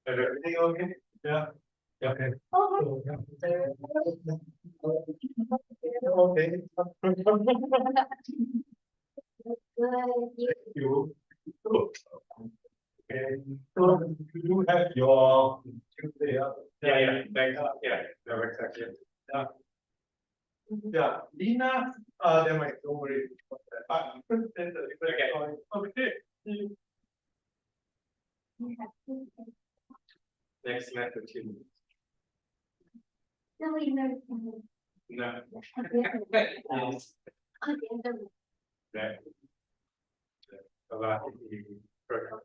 Everything okay? Yeah. Okay. Okay. You. Okay. So you have your Tuesday. Yeah. Thanks. Yeah. That works actually. Yeah. Yeah. Lina, there might don't worry. Okay. Next method two. No, we know. No. Right. A lot of the program.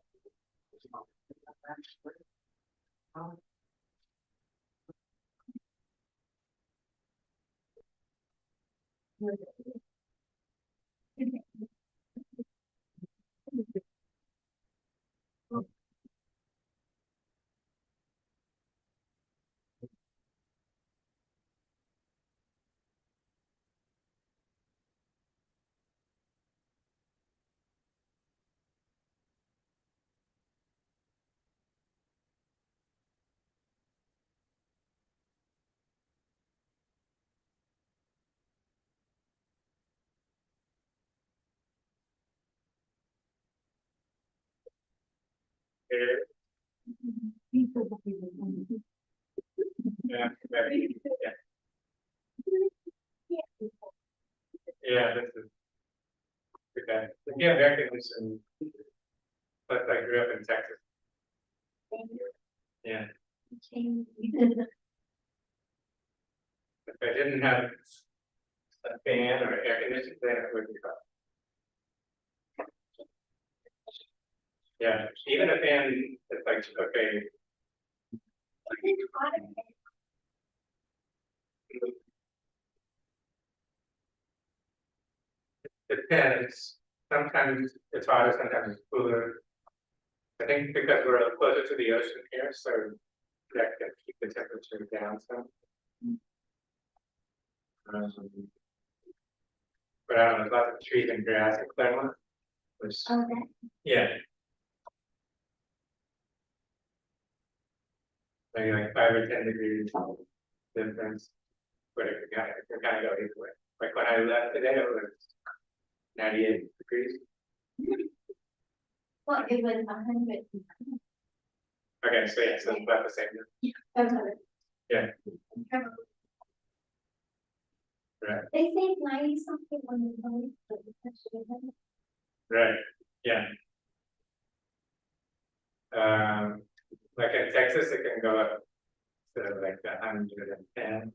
Yeah, yeah, this is okay. Yeah, recognition. But I grew up in Texas. Yeah. If I didn't have a fan or air conditioning, then it would be fun. Yeah, even a fan is like okay. Depends. Sometimes it's hotter, sometimes it's cooler. I think because we're closer to the ocean here, so that can keep the temperature down some. But I don't know, lots of trees and grass in Claremont. Which, yeah. Maybe like 5 or 10 degrees difference. But it can kind of go either way. Like when I left today, it was 98 degrees. Well, it was 100. Okay, so yeah, so it's about the same. Yeah. Right. They say 90 something on the phone, but it's actually Right. Yeah. Like in Texas, it can go up to like 110.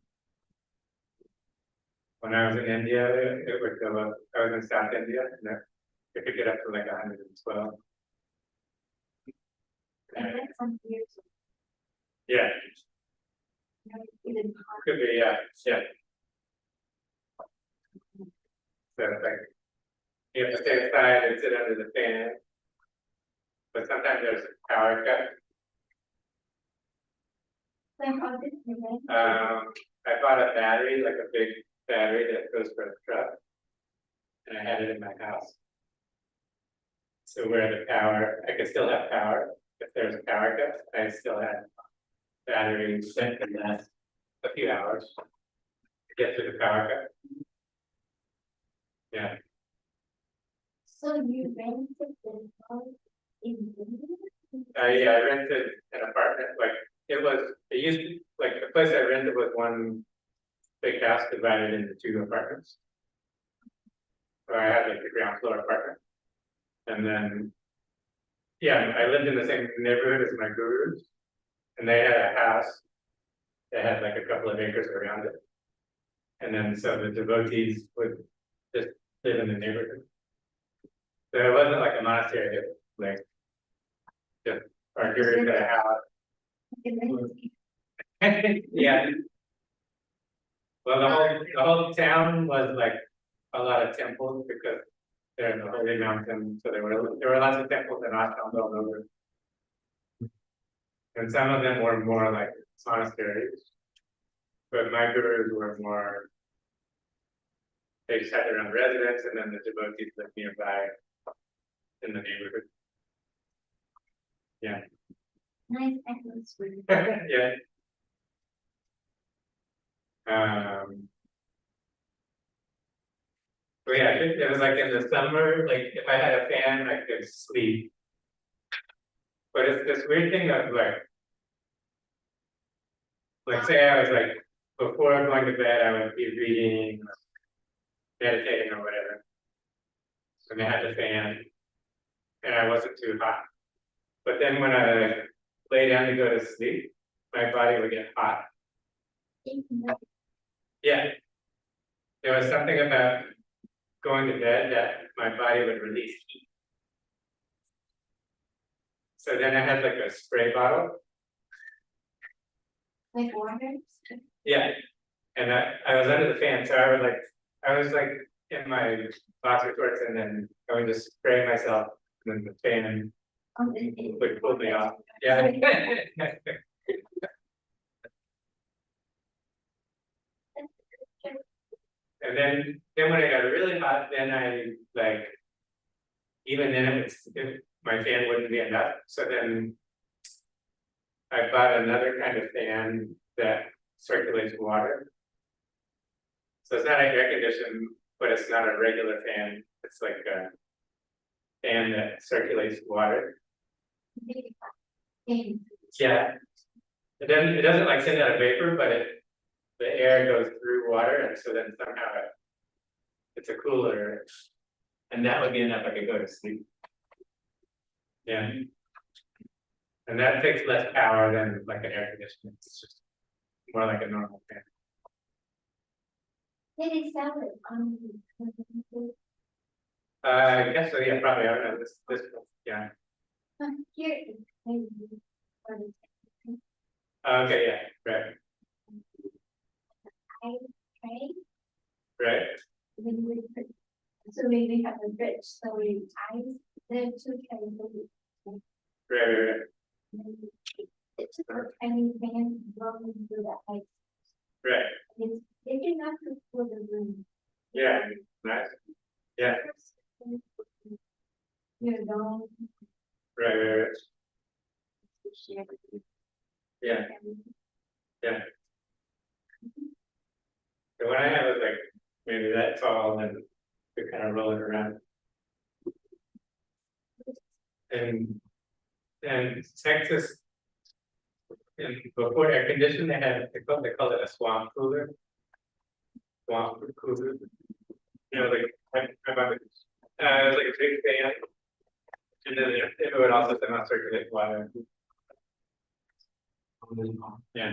When I was in India, it would go up. I was in South India, and it could get up to like 112. and that's some years. Yeah. Could be, yeah. Yeah. So like you have to stay inside and sit under the fan. But sometimes there's a power cut. I bought a battery, like a big battery that goes for a truck, and I had it in my house. So where the power, I could still have power. If there's a power cut, I still had battery that could last a few hours to get through the power cut. Yeah. So you rented the house in India? Yeah, I rented an apartment. Like it used to, like the place I rented was one big house divided into 2 apartments. So I had like the ground floor apartment. And then, yeah, I lived in the same neighborhood as my gurus. And they had a house that had like a couple of acres around it. And then so the devotees would just live in the neighborhood. So it wasn't like a monastery, it was like just our guru got a house. Yeah. Well, the whole town was like a lot of temples because they're in the holy mountain, so there were lots of temples and ashrams all over. And some of them were more like monasteries, but my gurus were more. They just had their own residence, and then the devotees lived nearby in the neighborhood. Yeah. Nice atmosphere. Yeah. But yeah, it was like in the summer, like if I had a fan, I could sleep. But it's this weird thing of like say I was like, before going to bed, I would be reading, meditating or whatever. And I had the fan, and I wasn't too hot. But then when I lay down to go to sleep, my body would get hot. Yeah. There was something about going to bed that my body would release heat. So then I had like a spray bottle. Like water? Yeah. And I was under the fan, so I was like in my boxer shorts, and then I would just spray myself, and then the fan would pull me off. Yeah. And then when it got really hot, then I like, even then my fan wouldn't be enough. So then I bought another kind of fan that circulates water. So it's not an air conditioner, but it's not a regular fan. It's like a fan that circulates water. Yeah. It doesn't like send out a vapor, but the air goes through water, and so then somehow it's a cooler, and that would be enough I could go to sleep. Yeah. And that takes less power than like an air conditioner. It's just more like a normal fan. Did they sell it on? I guess so, yeah, probably. I don't know this yeah. Here. Okay, yeah, right. Right? Right. Then we put, so we have a bridge, so we ties the two trays. Right. It's just a tiny van rolling through that pipe. Right. They do not cook for the room. Yeah, nice. Yeah. You're going. Right. Yeah. Yeah. So when I have it like maybe that tall, and to kind of roll it around. And Texas, and before air conditioning, they call it a swamp cooler. Swamp cooler. You know, like I remember, it was like a big fan, and then it would also somehow circulate water. Yeah.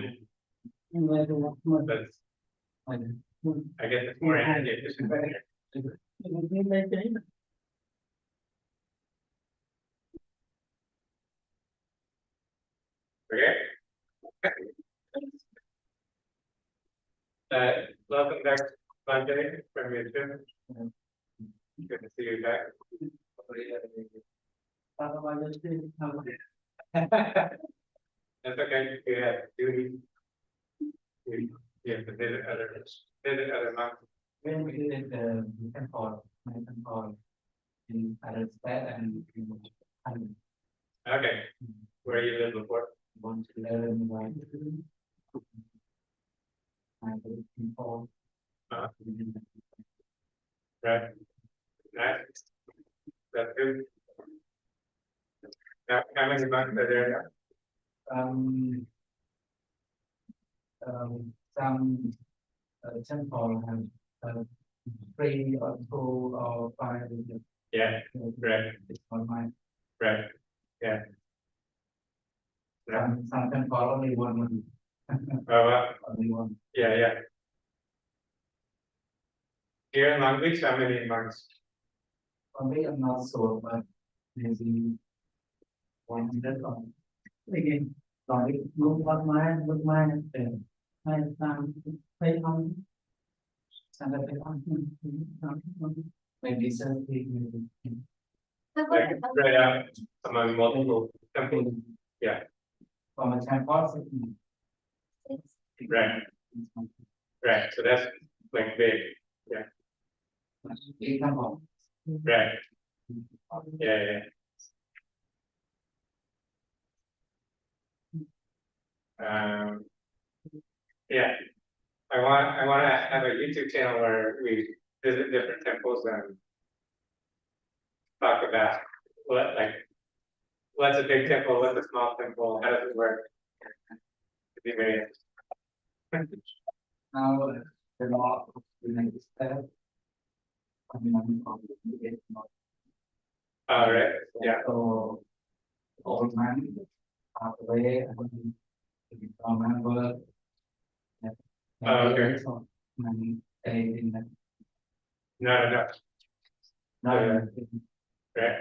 But I guess it's more energy efficient. Okay. Welcome back, Sanjay, from YouTube. Good to see you back. That's okay. We have duty. You have to visit other mountains. When we did the temple in other state and Okay. Where you lived before? want to learn why people Right. Nice. That's good. Now, how many months are there um some temple have 3 or 2 or 5 now? Yeah, right, it's on my right. Yeah. Yeah. some temple only one Oh, well, only one. yeah. Here in Long Beach, how many months? For me, I'm not sure, but maybe 100 or again. Sorry, look what my pay on and maybe 70 Like spread out among multiple temples? Yeah. from a time cost. Right, right, so that's like big, right, yeah. Yeah, I wanna have a YouTube channel where we visit different temples and talk about what, like, what's a big temple, what's a small temple, how does it work? It'd be very interesting. Now the law of the United States. All right, yeah, So old man passed away and become member. Okay. So many days in the not enough, night. right?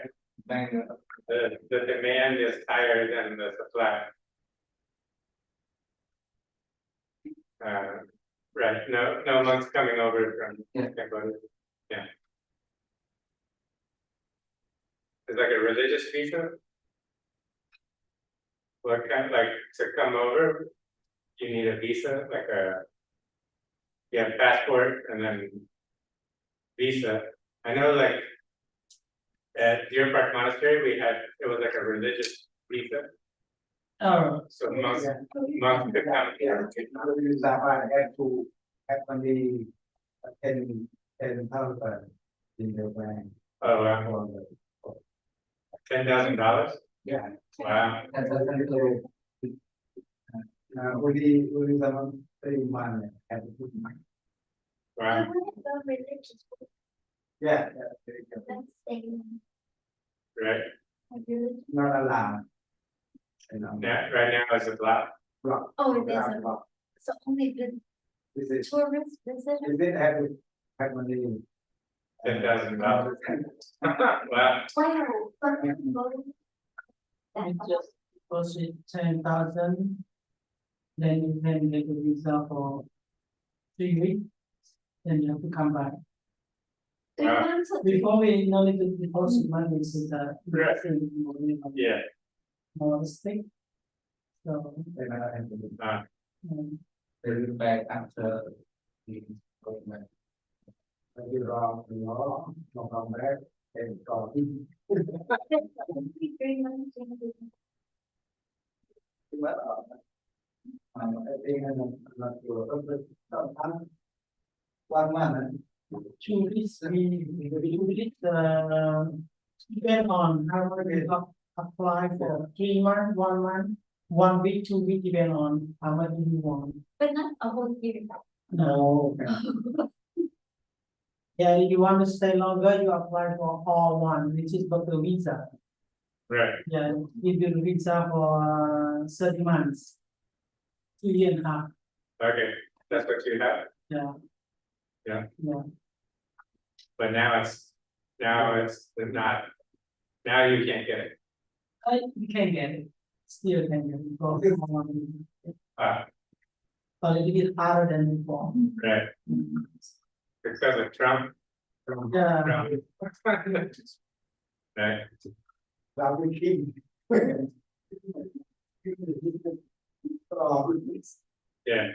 The demand is higher than the supply. Right, no monks coming over from Cambodia. Yeah. It's like a religious visa. What kind, like, to come over, you need a visa, like you have passport and then visa. I know, like, at Deer Park Monastery, it was like a religious visa, Oh, so monks could come here. I had to only 10,000 in the bank. Oh, wow. $10,000? Yeah. Wow, Only someone 3 months had to put money. wow, religious, Yeah, that's staying. right, not allowed. You know. yeah, right now it's a block. Block. Oh, it Block, isn't. block. So only the This is, tourists visit. you didn't have money. $10,000. Wow, Wow. It just deposit 10,000. Then you can make a visa for 3 weeks. Then you have to come back. Before we know it, the deposit money is the Right. yeah, more stick. So Then I have to they will back after the government. You wrong, you know, no come back and go. I think I'm not sure, but 1 month. tourists, depend on how much you apply for 3 months, 1 month, 1 week, 2 weeks, depend on how much you want. But not a whole year. No. Yeah, if you want to stay longer, you apply for all one, which is for the visa. right, Yeah, if you visa for 30 months, 2.5 years. okay, that's what you have, Yeah. Yeah. Yeah. but now it's not, now you can't get it. You can get it. Still can get it. A little bit harder than before. Right, because of Trump. Yeah. Trump. Right, yeah,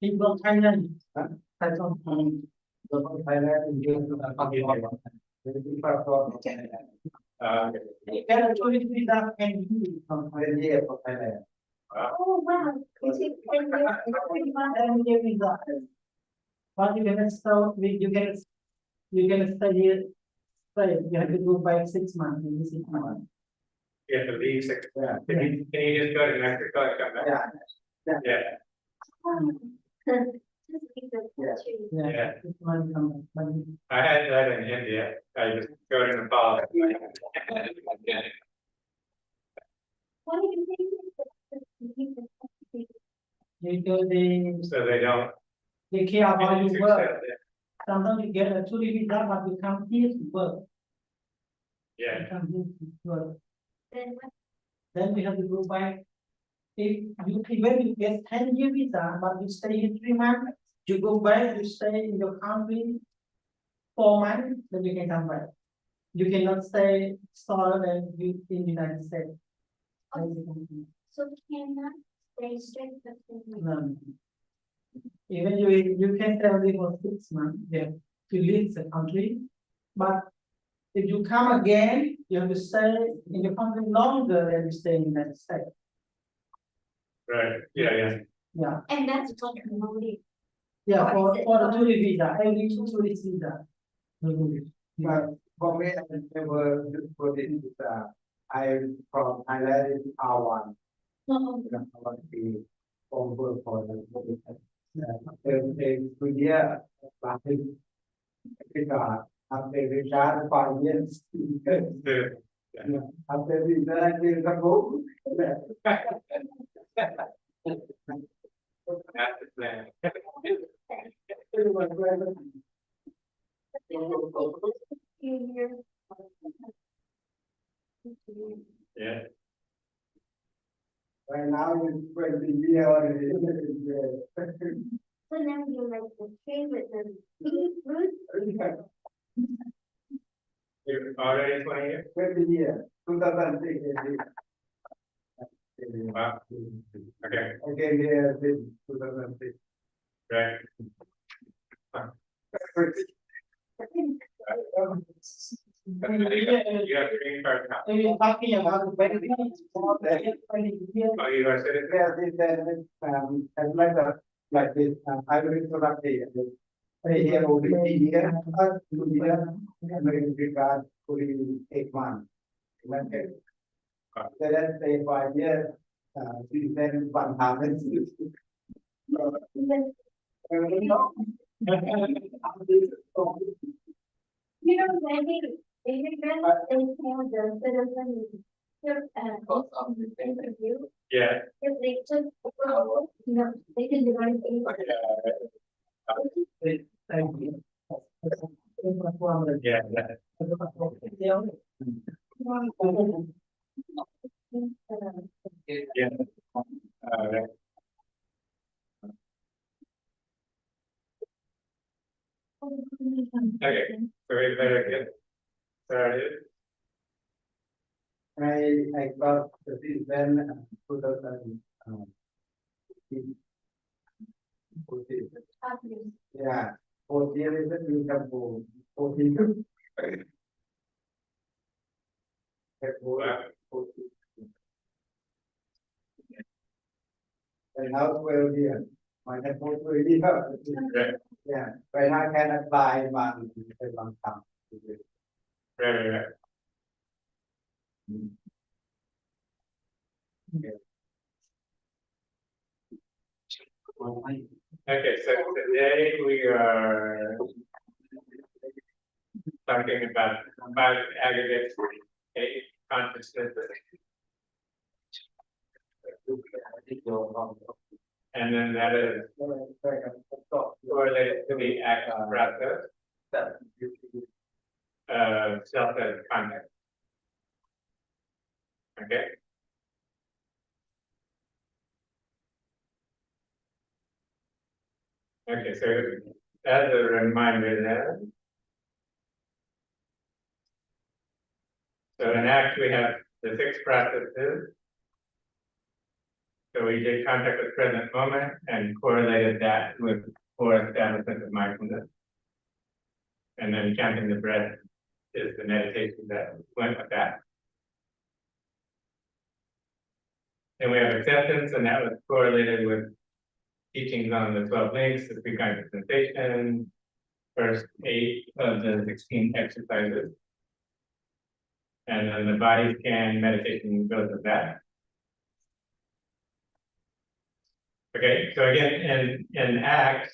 People Thailand. Huh? Thailand. Can tourist visa can be from Thailand. Oh, wow. You take 10 years and 10-year visa. But you can stay Right, you have to go back 6 months, maybe 6 months. You have to leave 6. Yeah. Can you just go to Mexico and come back? Yeah, Just keep the Yeah. country. Yeah. 6 months, come back, but I had that in India. I just go to Nepal. Why do you think that to keep the country? because they So they don't. care about your work. accept it. Sometimes you get a tourist visa, but you come here to work. Yeah, You come here to work. Then what? Then we have to go back. If you even you get 10-year visa, but you stay here 3 months, you go back, you stay in your country 4 months, then you can come back. You cannot stay shorter than you in the United States. So cannot stay straight for 10 years. No. Even you can stay only for 6 months, yeah, to leave the country. But if you come again, you have to stay in the country longer than you stay in the United States. right, yeah. Yeah, And that's what promoting. yeah, Or is it for the for- tourist visa, every tourist visa. But for me, I never put it in I from Thailand is R1. No, I want to be over for the the year last after retired 5 years. After retired, I will go. That's the plan. few years. Yeah, Right now it's 20 years already. So now you like the tree with the fruit. you're already 20 years? 20 years, 2006. Wow, okay, I came here in 2006. right. You have green card now. So you're talking about the benefits for the 20 years. Oh, you are citizen? Yeah, this and like this, I will product here. I here over here, 2 years, American regard, fully 8 months. Then say 5 years, then 100. You know, when they regret, they have the citizen. Interview, Yeah. if they took, you know, they didn't do anything. Thank you. Yeah, yeah. Yeah. Right. Okay, so we better get started. I got the season 2000. Yeah, 4 years is a new couple. 14. And now 12 years. My head for 12 years. Right, Yeah, but I can apply one time. right. Okay, so today we are talking about 5 aggregates, 8 consciousness. And then that is correlated to the act process, self as context. Okay. Okay, so as a reminder then. So in ACT we have the 6 processes. So we did contact with present moment and correlated that with 4 establishments of mindfulness. And then counting the breath is the meditation that went with that. Then we have acceptance, and that was correlated with teachings on the 12 links, the 3 kinds of sensation, first 8 of the 16 exercises. And then the body scan meditation goes with that. Okay, so again, in ACT,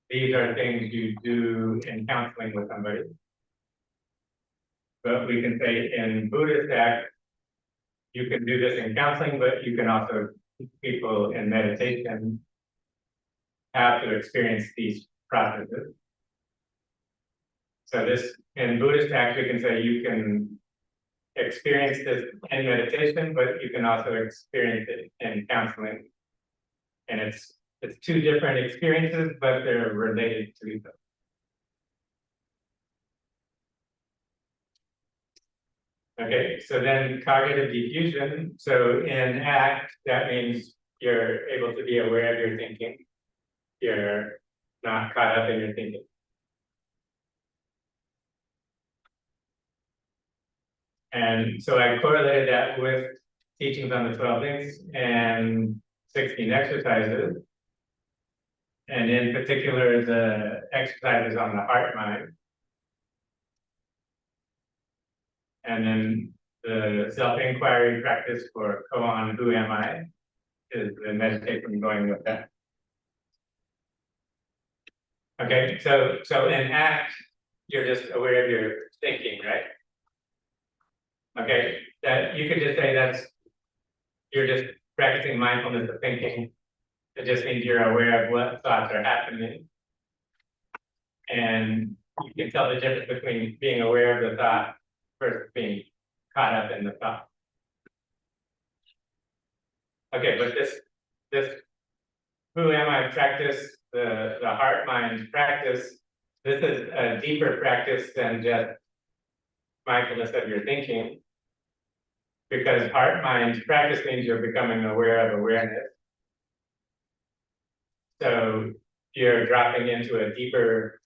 these are things you do in counseling with somebody. But we can say in Buddhist ACT, you can do this in counseling, but you can also teach people in meditation how to experience these processes. So this, in Buddhist ACT, we can say you can experience this in meditation, but you can also experience it in counseling. And it's two different experiences, but they're related to each other. Okay, so then cognitive diffusion. So in ACT, that means you're able to be aware of your thinking. You're not caught up in your thinking. And so I correlated that with teachings on the 12 things and 16 exercises. And in particular, the exercises on the heart mind. And then the self-inquiry practice for koan, who am I, is the meditation going with that. Okay, so in ACT, you're just aware of your thinking, right? Okay, that you could just say you're just practicing mindfulness of thinking. It just means you're aware of what thoughts are happening. And you can tell the difference between being aware of the thought versus being caught up in the thought. Okay, but this who am I practice, the heart mind practice, this is a deeper practice than just mindfulness of your thinking. Because heart mind practice means you're becoming aware of awareness. So you're dropping into a deeper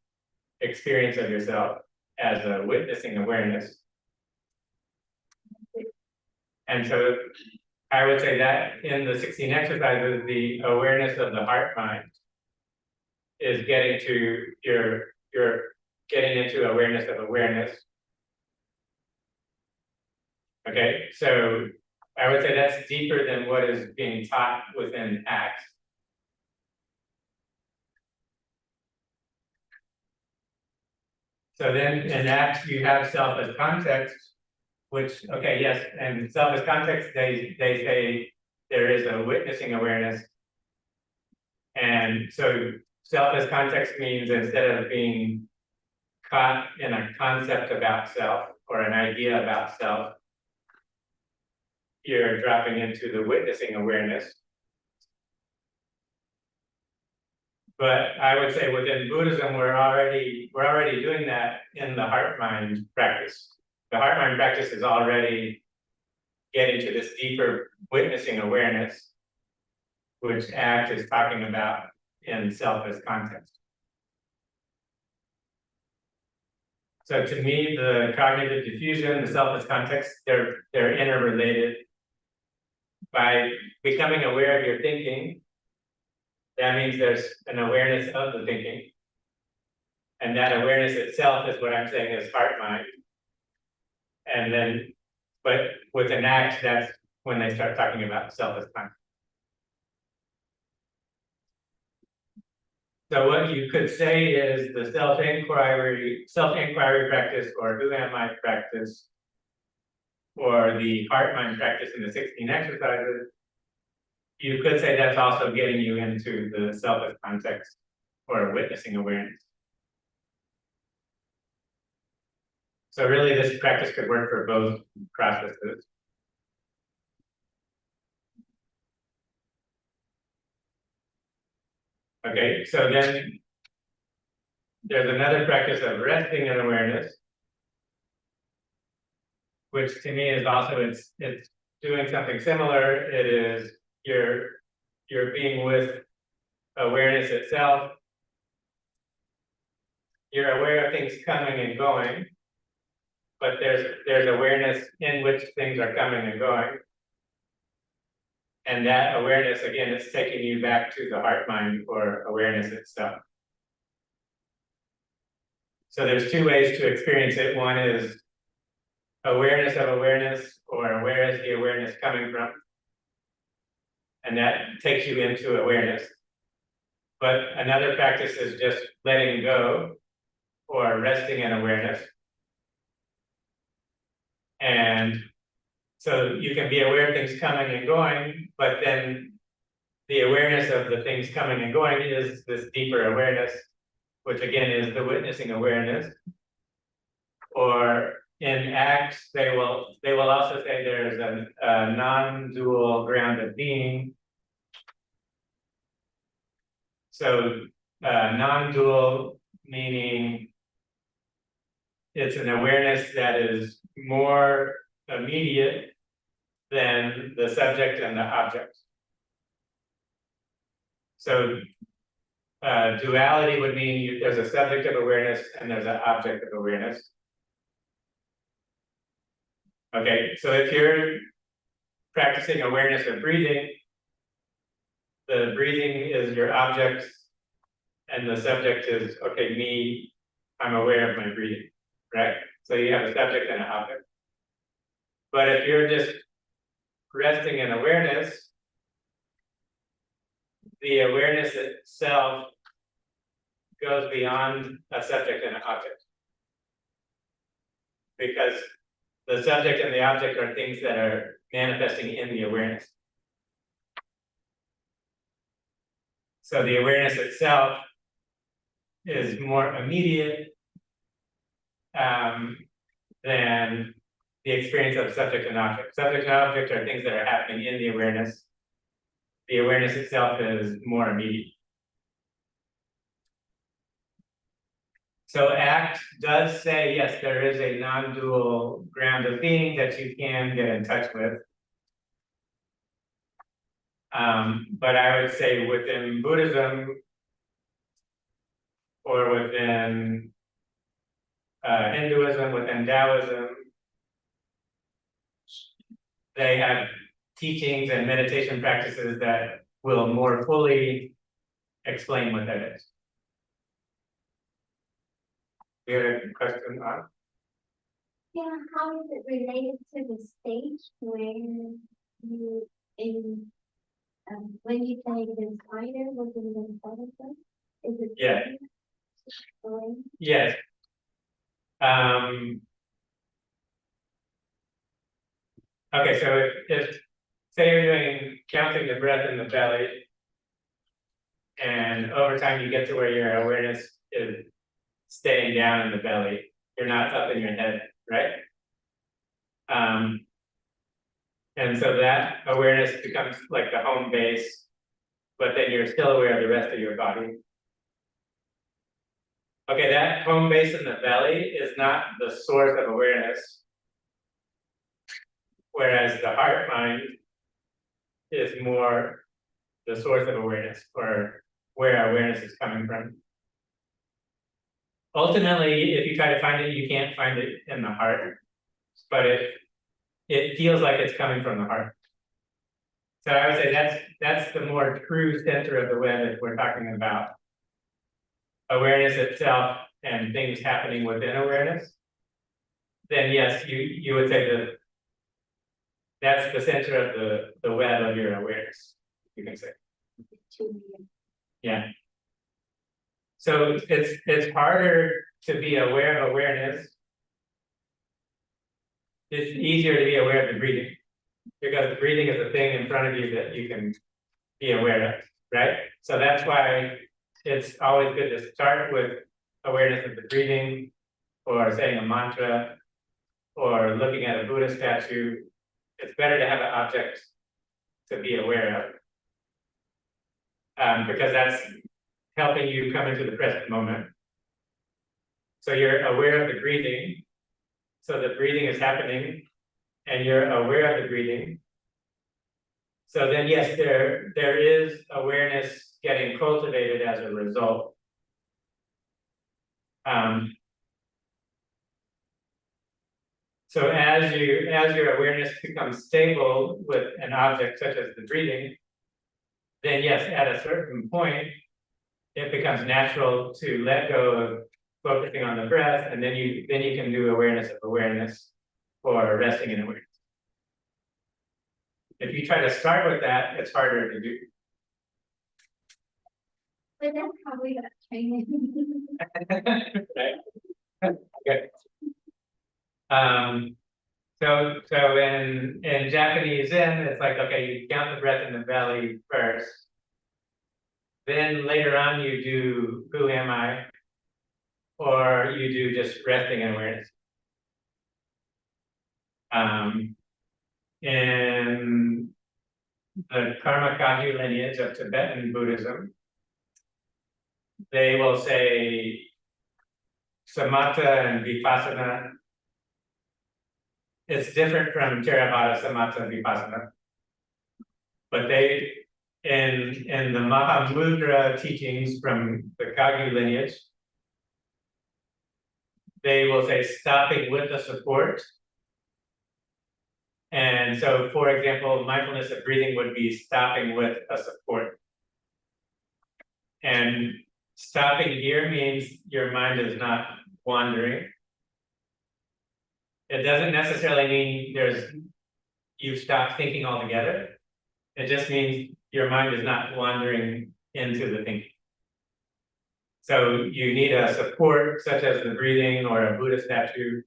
experience of yourself as a witnessing awareness. And so I would say that in the 16 exercises, the awareness of the heart mind is getting to you're getting into awareness of awareness. Okay, so I would say that's deeper than what is being taught within ACT. So then in ACT, you have self as context, which, okay, yes, and self as context, they say there is a witnessing awareness. And so self as context means instead of being caught in a concept about self or an idea about self, you're dropping into the witnessing awareness. But I would say within Buddhism, we're already doing that in the heart mind practice. The heart mind practice is already getting to this deeper witnessing awareness, which ACT is talking about in self as context. So to me, the cognitive diffusion, the self as context, they're interrelated. By becoming aware of your thinking, that means there's an awareness of the thinking. And that awareness itself is what I'm saying is heart mind. And then, but with an ACT, that's when they start talking about self as context. So what you could say is the self-inquiry practice, or who am I practice, or the heart mind practice in the 16 exercises, you could say that's also getting you into the self as context or witnessing awareness. So really this practice could work for both processes. Okay, so then there's another practice of resting in awareness, which to me is also, it's doing something similar. It is you're being with awareness itself. You're aware of things coming and going, but there's awareness in which things are coming and going. And that awareness, again, is taking you back to the heart mind or awareness itself. So there's two ways to experience it. One is awareness of awareness, or where is the awareness coming from? And that takes you into awareness. But another practice is just letting go or resting in awareness. And so you can be aware of things coming and going, but then the awareness of the things coming and going is this deeper awareness, which again is the witnessing awareness. Or in acts, they will also say there's a non-dual ground of being. So non-dual meaning it's an awareness that is more immediate than the subject and the object. So duality would mean there's a subject of awareness and there's an object of awareness. Okay, so if you're practicing awareness of breathing, the breathing is your object and the subject is, okay, me, I'm aware of my breathing, right? So you have a subject and an object. But if you're just resting in awareness, the awareness itself goes beyond a subject and an object. Because the subject and the object are things that are manifesting in the awareness. So the awareness itself is more immediate than the experience of subject and object. Subject and object are things that are happening in the awareness. The awareness itself is more immediate. So ACT does say, yes, there is a non-dual ground of being that you can get in touch with. But I would say within Buddhism or within Hinduism, within Taoism, they have teachings and meditation practices that will more fully explain what that is. You had a question on? Yeah, how is it related to the stage where you when you say the spider was in the butterfly? Is it? Yeah. Yes. Okay, so if say you're doing counting the breath in the belly, and over time you get to where your awareness is staying down in the belly, you're not up in your head, right? And so that awareness becomes like the home base, but then you're still aware of the rest of your body. Okay, that home base in the belly is not the source of awareness, whereas the heart mind is more the source of awareness, or where awareness is coming from. Ultimately, if you try to find it, you can't find it in the heart, but it feels like it's coming from the heart. So I would say that's the more true center of the web if we're talking about awareness itself and things happening within awareness. Then yes, you would say that that's the center of the web of your awareness, you can say. Yeah. So it's harder to be aware of awareness. It's easier to be aware of the breathing, because the breathing is the thing in front of you that you can be aware of, right? So that's why it's always good to start with awareness of the breathing, or saying a mantra, or looking at a Buddha statue. It's better to have an object to be aware of, because that's helping you come into the present moment. So you're aware of the breathing. So the breathing is happening and you're aware of the breathing. So then, yes, there is awareness getting cultivated as a result. So as your awareness becomes stable with an object such as the breathing, then yes, at a certain point, it becomes natural to let go of focusing on the breath, and then you can do awareness of awareness, or resting in awareness. If you try to start with that, it's harder to do. But that's how we got training. Right? Okay. So in Japanese Zen, it's like, okay, you count the breath in the belly first. Then later on you do who am I? Or you do just resting in awareness. In the Karma Kagyu lineage of Tibetan Buddhism, they will say samatha and vipassana. It's different from Theravada samatha and vipassana. But they, in the Mahamudra teachings from the Kagyu lineage, they will say stopping with the support. And so, for example, mindfulness of breathing would be stopping with a support. And stopping here means your mind is not wandering. It doesn't necessarily mean you've stopped thinking altogether. It just means your mind is not wandering into the thinking. So you need a support such as the breathing or a Buddha statue,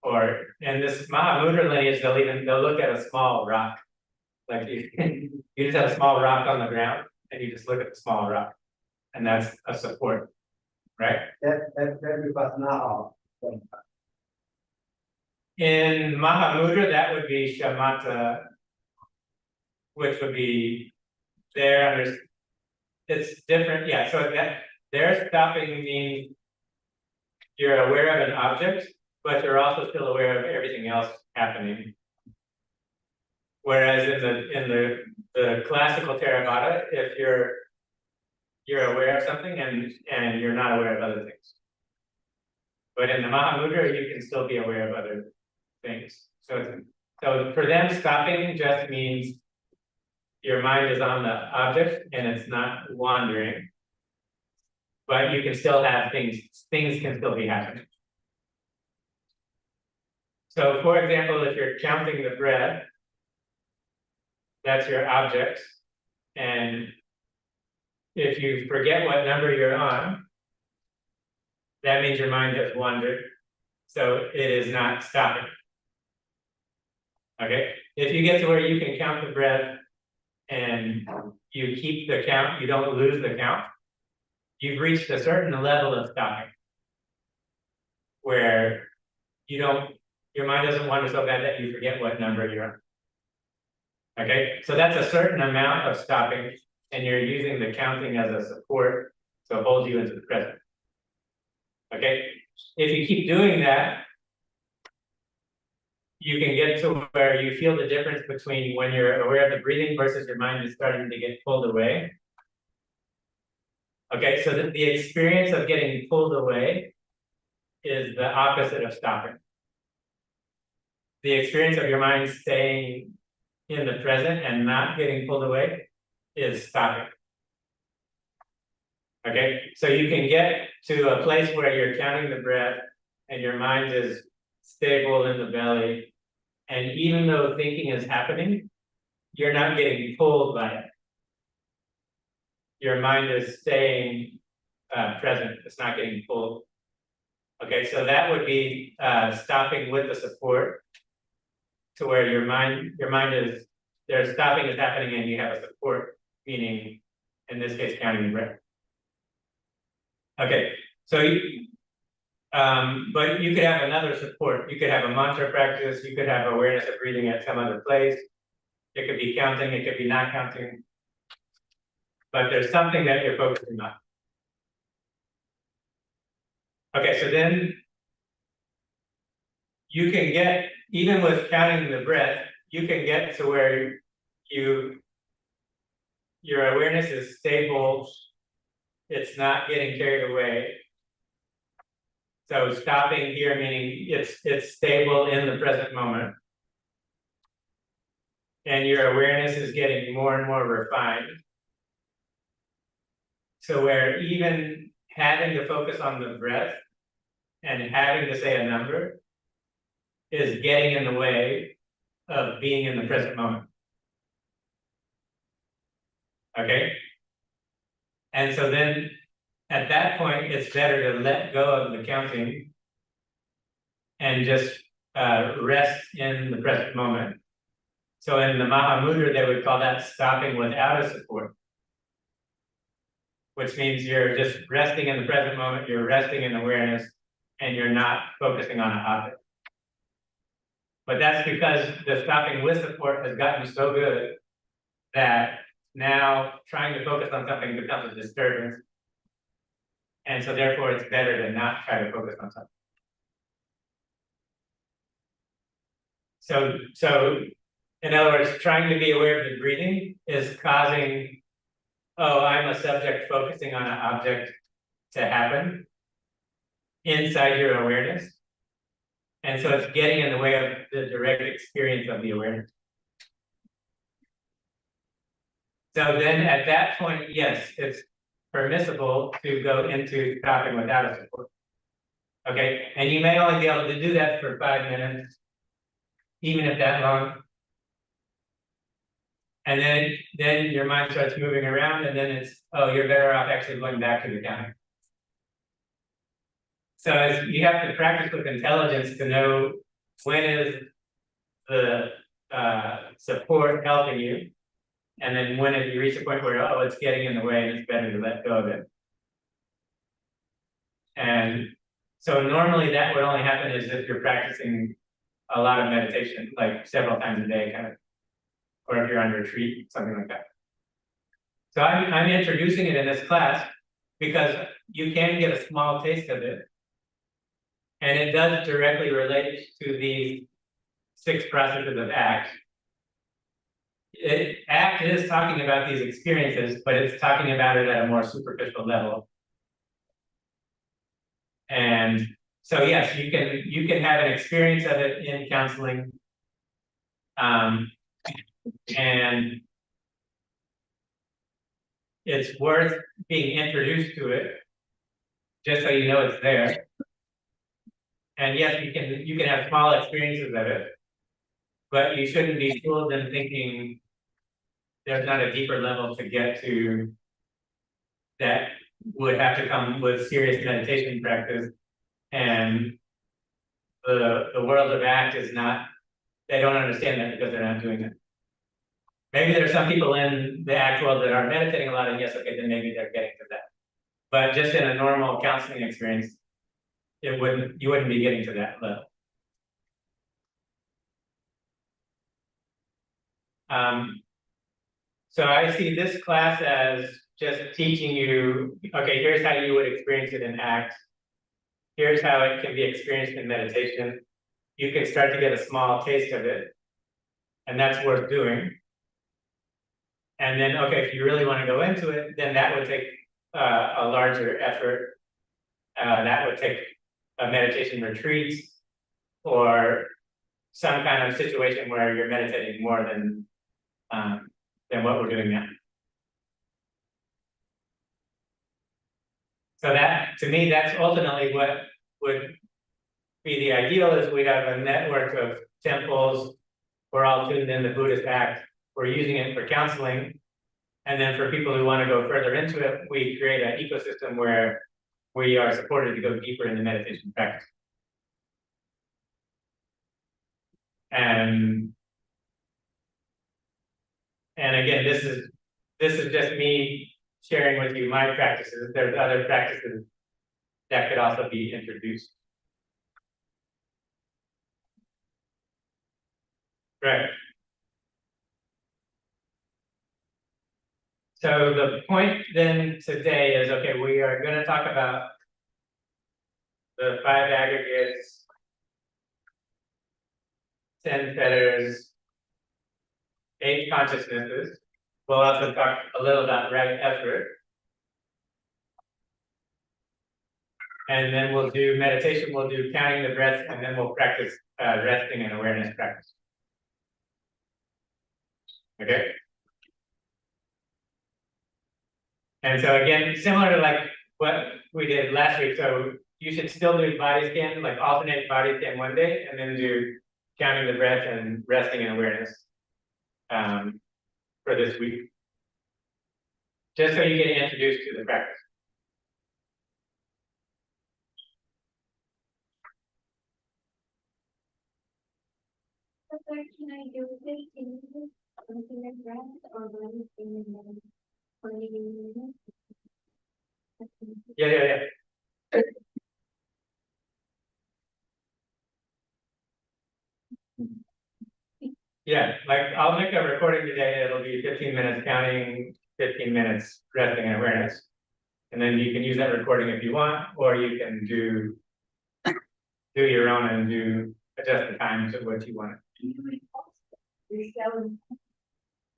or in this Mahamudra lineage, they'll look at a small rock. Like you just have a small rock on the ground and you just look at the small rock. And that's a support, right? That vipassana. In Mahamudra, that would be shamatha, which would be there. It's different, yeah. So that there stopping means you're aware of an object, but you're also still aware of everything else happening. Whereas in the classical Theravada, if you're aware of something and you're not aware of other things. But in the Mahamudra, you can still be aware of other things. So for them, stopping just means your mind is on the object and it's not wandering. But you can still have things can still be happening. So for example, if you're counting the breath, that's your object. And if you forget what number you're on, that means your mind has wandered. So it is not stopping. Okay? If you get to where you can count the breath and you keep the count, you don't lose the count, you've reached a certain level of stopping where your mind doesn't wander so bad that you forget what number you're on. Okay? So that's a certain amount of stopping, and you're using the counting as a support to hold you into the present. Okay? If you keep doing that, you can get to where you feel the difference between when you're aware of the breathing versus your mind is starting to get pulled away. Okay, so the experience of getting pulled away is the opposite of stopping. The experience of your mind staying in the present and not getting pulled away is stopping. Okay, so you can get to a place where you're counting the breath and your mind is stable in the belly. And even though thinking is happening, you're not getting pulled by it. Your mind is staying present. It's not getting pulled. Okay, so that would be stopping with the support to where your mind is, there's stopping is happening and you have a support, meaning, in this case, counting the breath. Okay, so but you could have another support. You could have a mantra practice. You could have awareness of breathing at some other place. It could be counting. It could be not counting. But there's something that you're focusing on. Okay, so then you can get, even with counting the breath, you can get to where your awareness is stable. It's not getting carried away. So stopping here meaning it's stable in the present moment. And your awareness is getting more and more refined. So where even having to focus on the breath and having to say a number is getting in the way of being in the present moment. Okay? And so then at that point, it's better to let go of the counting and just rest in the present moment. So in the Mahamudra, they would call that stopping without a support, which means you're just resting in the present moment, you're resting in awareness, and you're not focusing on an object. But that's because the stopping with support has gotten so good that now trying to focus on something becomes a disturbance. And so therefore it's better to not try to focus on something. So in other words, trying to be aware of the breathing is causing, oh, I'm a subject focusing on an object to happen inside your awareness. And so it's getting in the way of the direct experience of the awareness. So then at that point, yes, it's permissible to go into stopping without a support. Okay, and you may only be able to do that for 5 minutes, even if that long. And then your mind starts moving around, and then it's, oh, you're better off actually going back to the counting. So as you have to practice with intelligence to know when is the support helping you, and then when you reach a point where, oh, it's getting in the way and it's better to let go of it. And so normally that would only happen is if you're practicing a lot of meditation, like several times a day, kind of, or if you're on retreat, something like that. So I'm introducing it in this class because you can get a small taste of it. And it does directly relate to these 6 processes of ACT. ACT is talking about these experiences, but it's talking about it at a more superficial level. And so yes, you can have an experience of it in counseling. And it's worth being introduced to it, just so you know it's there. And yes, you can have small experiences of it, but you shouldn't be fooled in thinking there's not a deeper level to get to that would have to come with serious meditation practice. And the world of ACT is not, they don't understand that because they're not doing it. Maybe there's some people in the ACT world that are meditating a lot, and yes, okay, then maybe they're getting to that. But just in a normal counseling experience, you wouldn't be getting to that level. So I see this class as just teaching you, okay, here's how you would experience it in ACT. Here's how it can be experienced in meditation. You can start to get a small taste of it, and that's worth doing. And then, okay, if you really want to go into it, then that would take a larger effort. That would take a meditation retreat or some kind of situation where you're meditating more than what we're doing now. So that, to me, that's ultimately what would be the ideal, is we have a network of temples. We're all tuned in the Buddhist ACT. We're using it for counseling. And then for people who want to go further into it, we create an ecosystem where we are supported to go deeper into meditation practice. And again, this is just me sharing with you my practices. There's other practices that could also be introduced. Right. So the point then today is, okay, we are going to talk about the 5 aggregates, 10 fetters, 8 consciousnesses. We'll also talk a little about right effort. And then we'll do meditation, we'll do counting the breath, and then we'll practice resting and awareness practice. Okay? And so again, similar to like what we did last week, so you should still do body scan, like alternate body scan one day, and then do counting the breath and resting in awareness. For this week. Just so you get introduced to the practice. So where can I do this in looking at breath or body in the minutes? Yeah. Yeah, like I'll make a recording today, it'll be 15 minutes counting, 15 minutes resting and awareness. And then you can use that recording if you want, or you can do your own and adjust the time to what you want.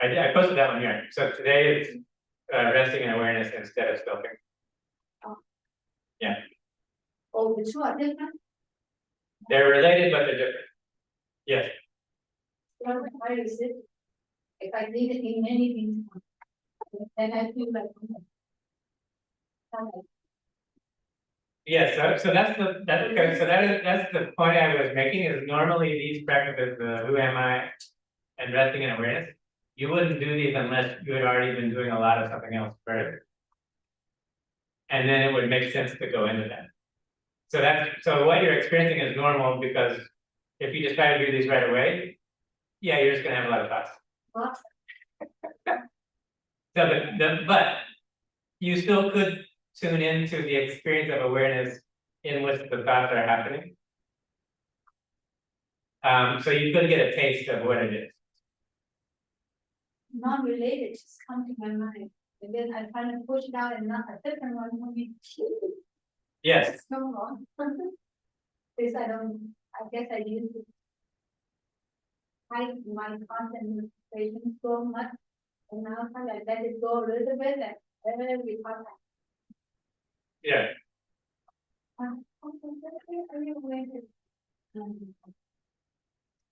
I posted that one here. So today it's resting and awareness instead of stealthing. Yeah. Oh, the two are different. They're related, but they're different. Yes. Why is it? If I need it in anything, then I feel like. Yes, so that's the point I was making, is normally these practices, who am I and resting in awareness, you wouldn't do these unless you had already been doing a lot of something else first. And then it would make sense to go into that. So what you're experiencing is normal, because if you just try to do these right away, yeah, you're just gonna have a lot of thoughts. So but you still could tune into the experience of awareness in which the thoughts are happening. So you could get a taste of what it is. Non-related, just come to my mind, and then I kind of push it out and not a different one will be. Yes. No wrong. Because I guess I used to hide my concentration so much, and now I let it go a little bit, and then we come back. Yeah. Are you aware that,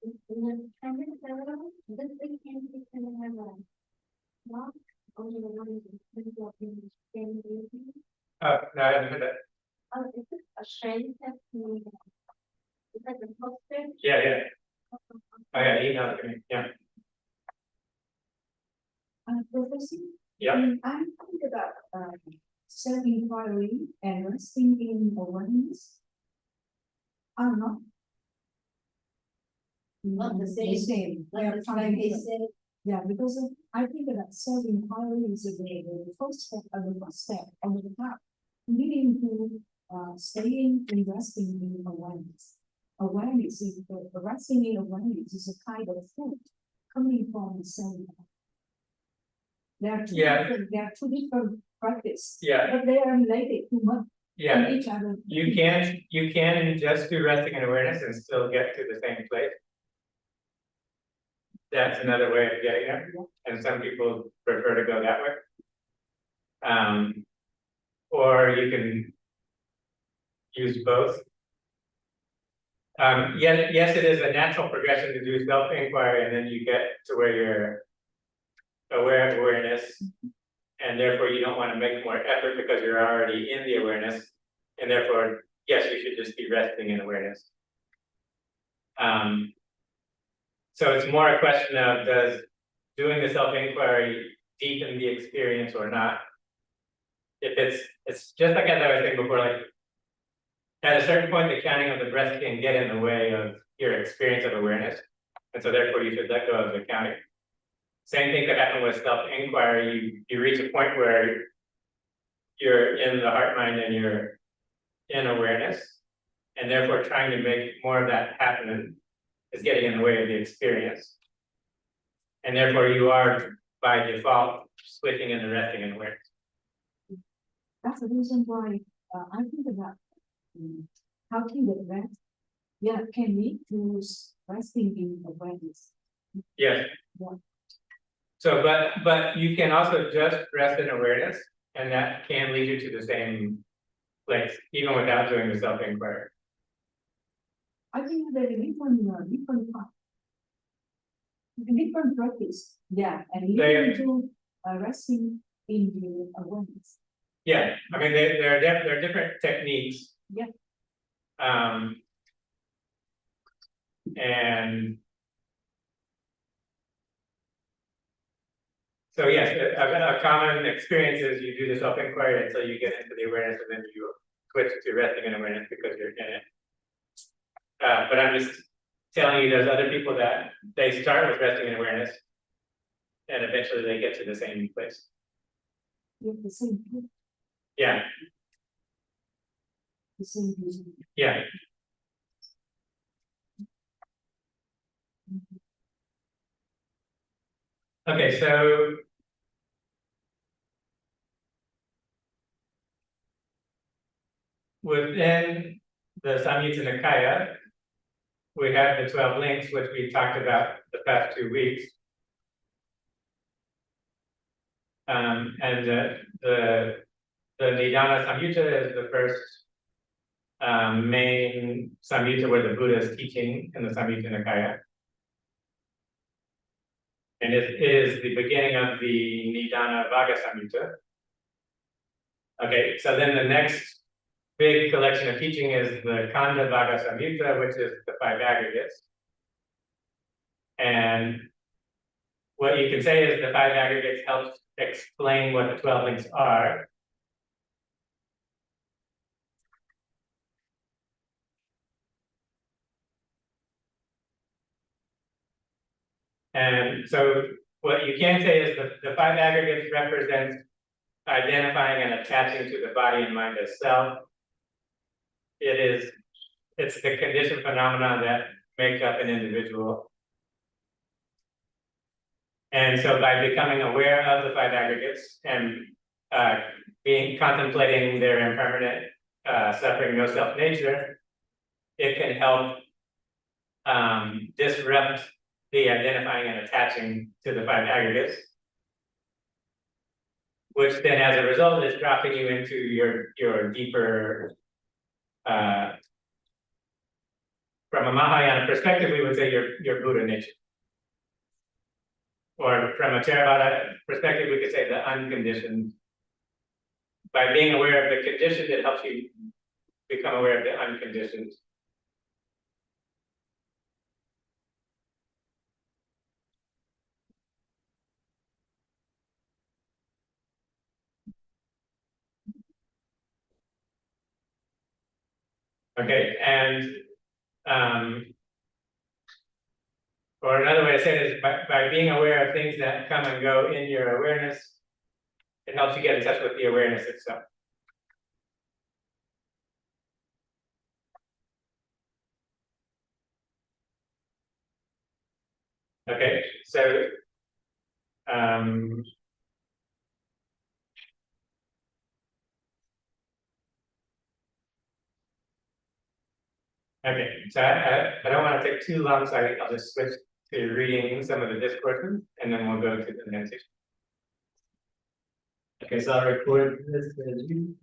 in the training level, this thing can be in my mind. Not only the one is in the Oh, no, I haven't heard that. oh, is it a strength that we is that the poster? Yeah. I got email to me. Yeah. Professor, Yeah. I'm thinking about self-inquiry and resting in awareness. Are not Not the same. They Not are the same, trying they to- said, Yeah, because I think that self-inquiry is the first step of the first step on the path leading to staying and resting in awareness. Awareness is the resting in awareness is a kind of fruit coming from the self. There are two different practices, Yeah. but they are related to much Yeah. each other. You can just do resting and awareness and still get to the same place. That's another way of getting there, and some people prefer to go that way. Or you can use both. Yes, it is a natural progression to do self-inquiry, and then you get to where you're aware of awareness, and therefore you don't want to make more effort because you're already in the awareness, and therefore, yes, you should just be resting in awareness. So it's more a question of, does doing the self-inquiry deepen the experience or not? If it's just like as I was saying before, like at a certain point, the counting of the breath can get in the way of your experience of awareness. And so therefore you should let go of the counting. Same thing could happen with self-inquiry. You reach a point where you're in the heart mind and you're in awareness, and therefore trying to make more of that happen is getting in the way of the experience. And therefore you are by default switching into resting and awareness. That's the reason why I think that how can the rest, can lead to resting in awareness. Yes. Yeah. So, but you can also just rest in awareness, and that can lead you to the same place, even without doing the self-inquiry. I think there are different practice, and leading to resting in the awareness. Yeah, I mean, there are different techniques. Yeah. And so yes, a common experience is you do the self-inquiry until you get into the awareness, and then you switch to resting in awareness because you're in it. But I'm just telling you, there's other people that they start with resting in awareness, and eventually they get to the same place. You have the same, Yeah, the same vision. yeah. Okay, so within the Samyutta Nikaya, we have the 12 links, which we talked about the past 2 weeks. And the Nidana Samyutta is the first main Samyutta where the Buddha is teaching in the Samyutta Nikaya. And it is the beginning of the Nidana Vagga Samyutta. Okay, so then the next big collection of teaching is the Kanda Vagga Samyutta, which is the 5 aggregates. And what you can say is the 5 aggregates helps explain what the 12 links are. And so what you can say is the 5 aggregates represent identifying and attaching to the body and mind as self. It's the conditioned phenomena that make up an individual. And so by becoming aware of the 5 aggregates and contemplating their impermanent, suffering, no self nature, it can help disrupt the identifying and attaching to the 5 aggregates, which then as a result is dropping you into your deeper, from a Mahayana perspective, we would say your Buddha nature. Or from a Theravada perspective, we could say the unconditioned. By being aware of the conditioned, it helps you become aware of the unconditioned. Okay, and or another way to say it is by being aware of things that come and go in your awareness, it helps you get in touch with the awareness itself. Okay, so okay, so I don't want to take too long, so I'll just switch to reading some of the discourses, and then we'll go to the meditation. Okay, so I'll record this as you.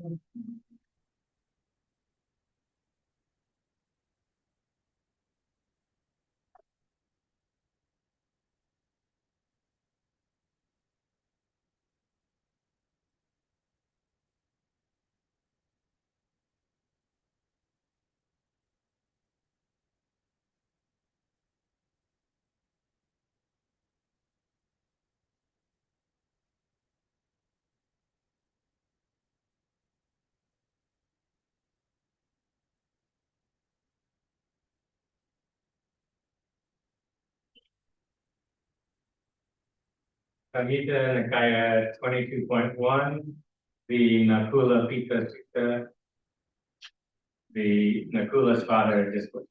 Samyutta Nikaya 22.1, the Nakula Pita Sutta, the Nakula's father discourse.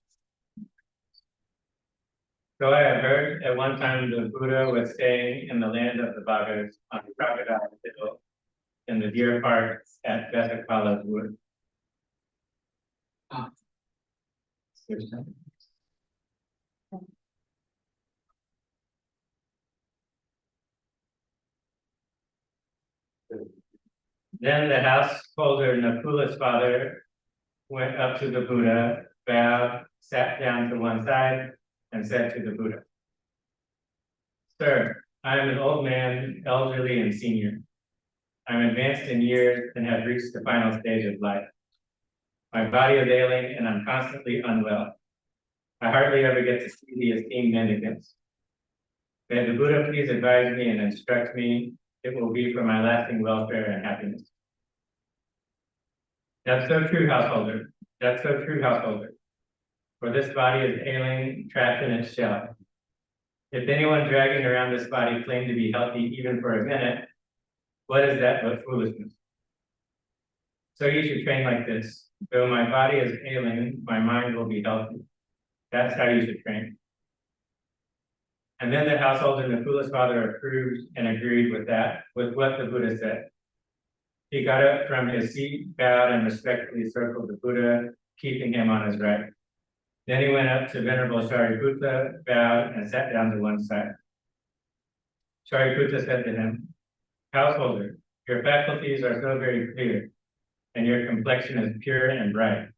So I have heard at one time the Buddha was staying in the land of the Bhagavas on the Crocodile Hill in the deer park at Vesakala's wood. Then the householder Nakula's father went up to the Buddha, bowed, sat down to one side, and said to the Buddha, "Sir, I am an old man, elderly and senior. I'm advanced in years and have reached the final stage of life. My body is ailing and I'm constantly unwell. I hardly ever get to see the esteemed mendicants. May the Buddha please advise me and instruct me. It will be for my lasting welfare and happiness. That's so true, householder. That's so true, householder. For this body is ailing, trapped in its shell. If anyone dragging around this body claimed to be healthy even for a minute, what is that but foolishness? So you should train like this. Though my body is ailing, my mind will be healthy. That's how you should train. And then the householder Nakula's father approved and agreed with that, with what the Buddha said. He got up from his seat, bowed, and respectfully circled the Buddha, keeping him on his right. Then he went up to Venerable Sariputta, bowed, and sat down to one side. Sariputta said to him, "Householder, your faculties are so very clear, and your complexion is pure and bright.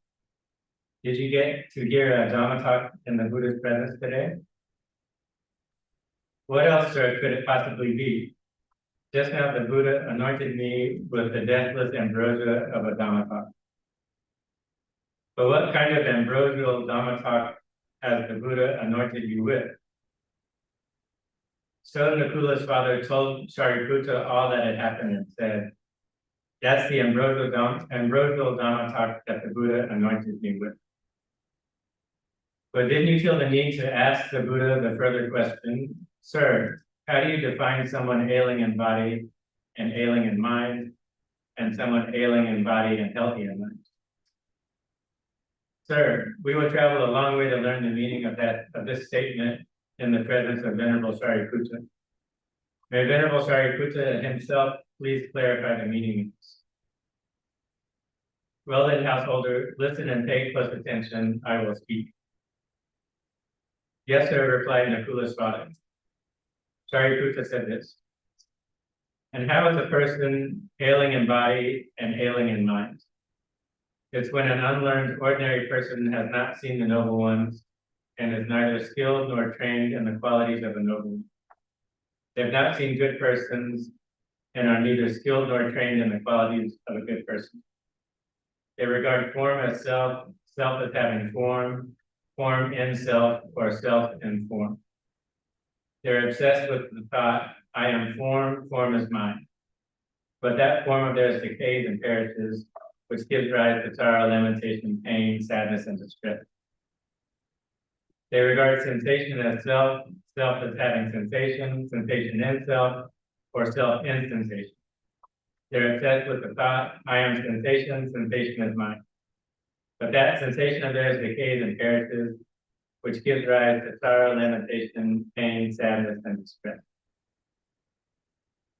Did you get to hear a Dhamma talk in the Buddha's presence today?" "What else, sir, could it possibly be? Just now the Buddha anointed me with the deathless ambrosia of a Dhamma talk." "But what kind of ambrosial Dhamma talk has the Buddha anointed you with?" So Nakula's father told Sariputta all that had happened and said, "That's the ambrosial Dhamma talk that the Buddha anointed me with." "But didn't you feel the need to ask the Buddha the further question, 'Sir, how do you define someone ailing in body and ailing in mind, and someone ailing in body and healthy in mind?'" "Sir, we will travel a long way to learn the meaning of this statement in the presence of Venerable Sariputta. May Venerable Sariputta himself please clarify the meaning of this." "Well then, householder, listen and pay close attention. I will speak." "Yes, sir," replied Nakula's father. Sariputta said this, "And how is a person ailing in body and ailing in mind? It's when an unlearned ordinary person has not seen the noble ones and is neither skilled nor trained in the qualities of a noble one. They've not seen good persons and are neither skilled nor trained in the qualities of a good person. They regard form as self, self as having form, form in self, or self in form. They're obsessed with the thought, 'I am form, form is mine.' But that form of theirs decays and perishes, which gives rise to sorrow, lamentation, pain, sadness, and distress. They regard sensation as self, self as having sensation, sensation in self, or self in sensation. They're obsessed with the thought, 'I am sensation, sensation is mine.' But that sensation of theirs decays and perishes, which gives rise to sorrow, lamentation, pain, sadness, and distress.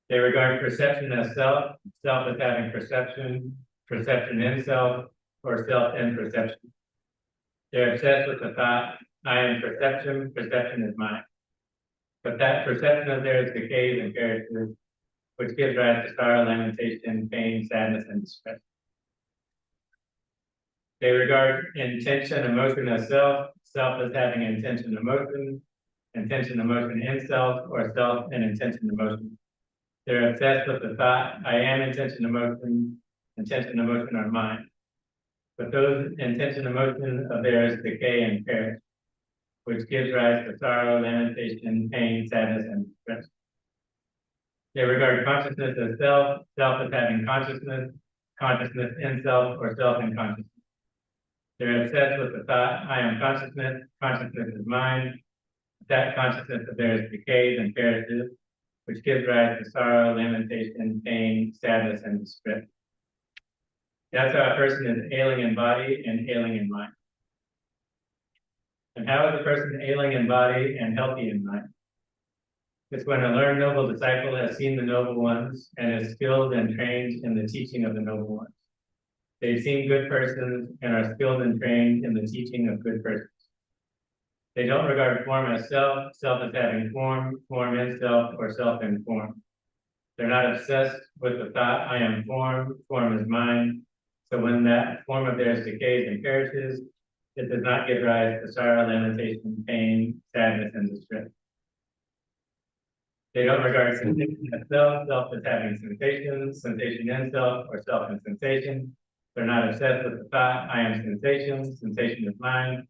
They regard perception as self, self as having perception, perception in self, or self in perception. They're obsessed with the thought, 'I am perception, perception is mine.' But that perception of theirs decays and perishes, which gives rise to sorrow, lamentation, pain, sadness, and distress. They regard intention, emotion as self, self as having intention, emotion in self, or self and intention, emotion. They're obsessed with the thought, 'I am intention, emotion are mine.' But those intention, emotion of theirs decay and perish, which gives rise to sorrow, lamentation, pain, sadness, and distress. They regard consciousness as self, self as having consciousness in self, or self in consciousness. They're obsessed with the thought, 'I am consciousness, consciousness is mine.' That consciousness of theirs decays and perishes, which gives rise to sorrow, lamentation, pain, sadness, and distress. That's how a person is ailing in body and ailing in mind. And how is a person ailing in body and healthy in mind? It's when a learned noble disciple has seen the noble ones and is skilled and trained in the teaching of the noble ones. They've seen good persons and are skilled and trained in the teaching of good persons. They don't regard form as self, self as having form, form in self, or self in form. They're not obsessed with the thought, 'I am form, form is mine.' So when that form of theirs decays and perishes, it does not give rise to sorrow, lamentation, pain, sadness, and distress. They don't regard sensation as self, self as having sensation, sensation in self, or self in sensation. They're not obsessed with the thought, I am sensation, sensation is mind.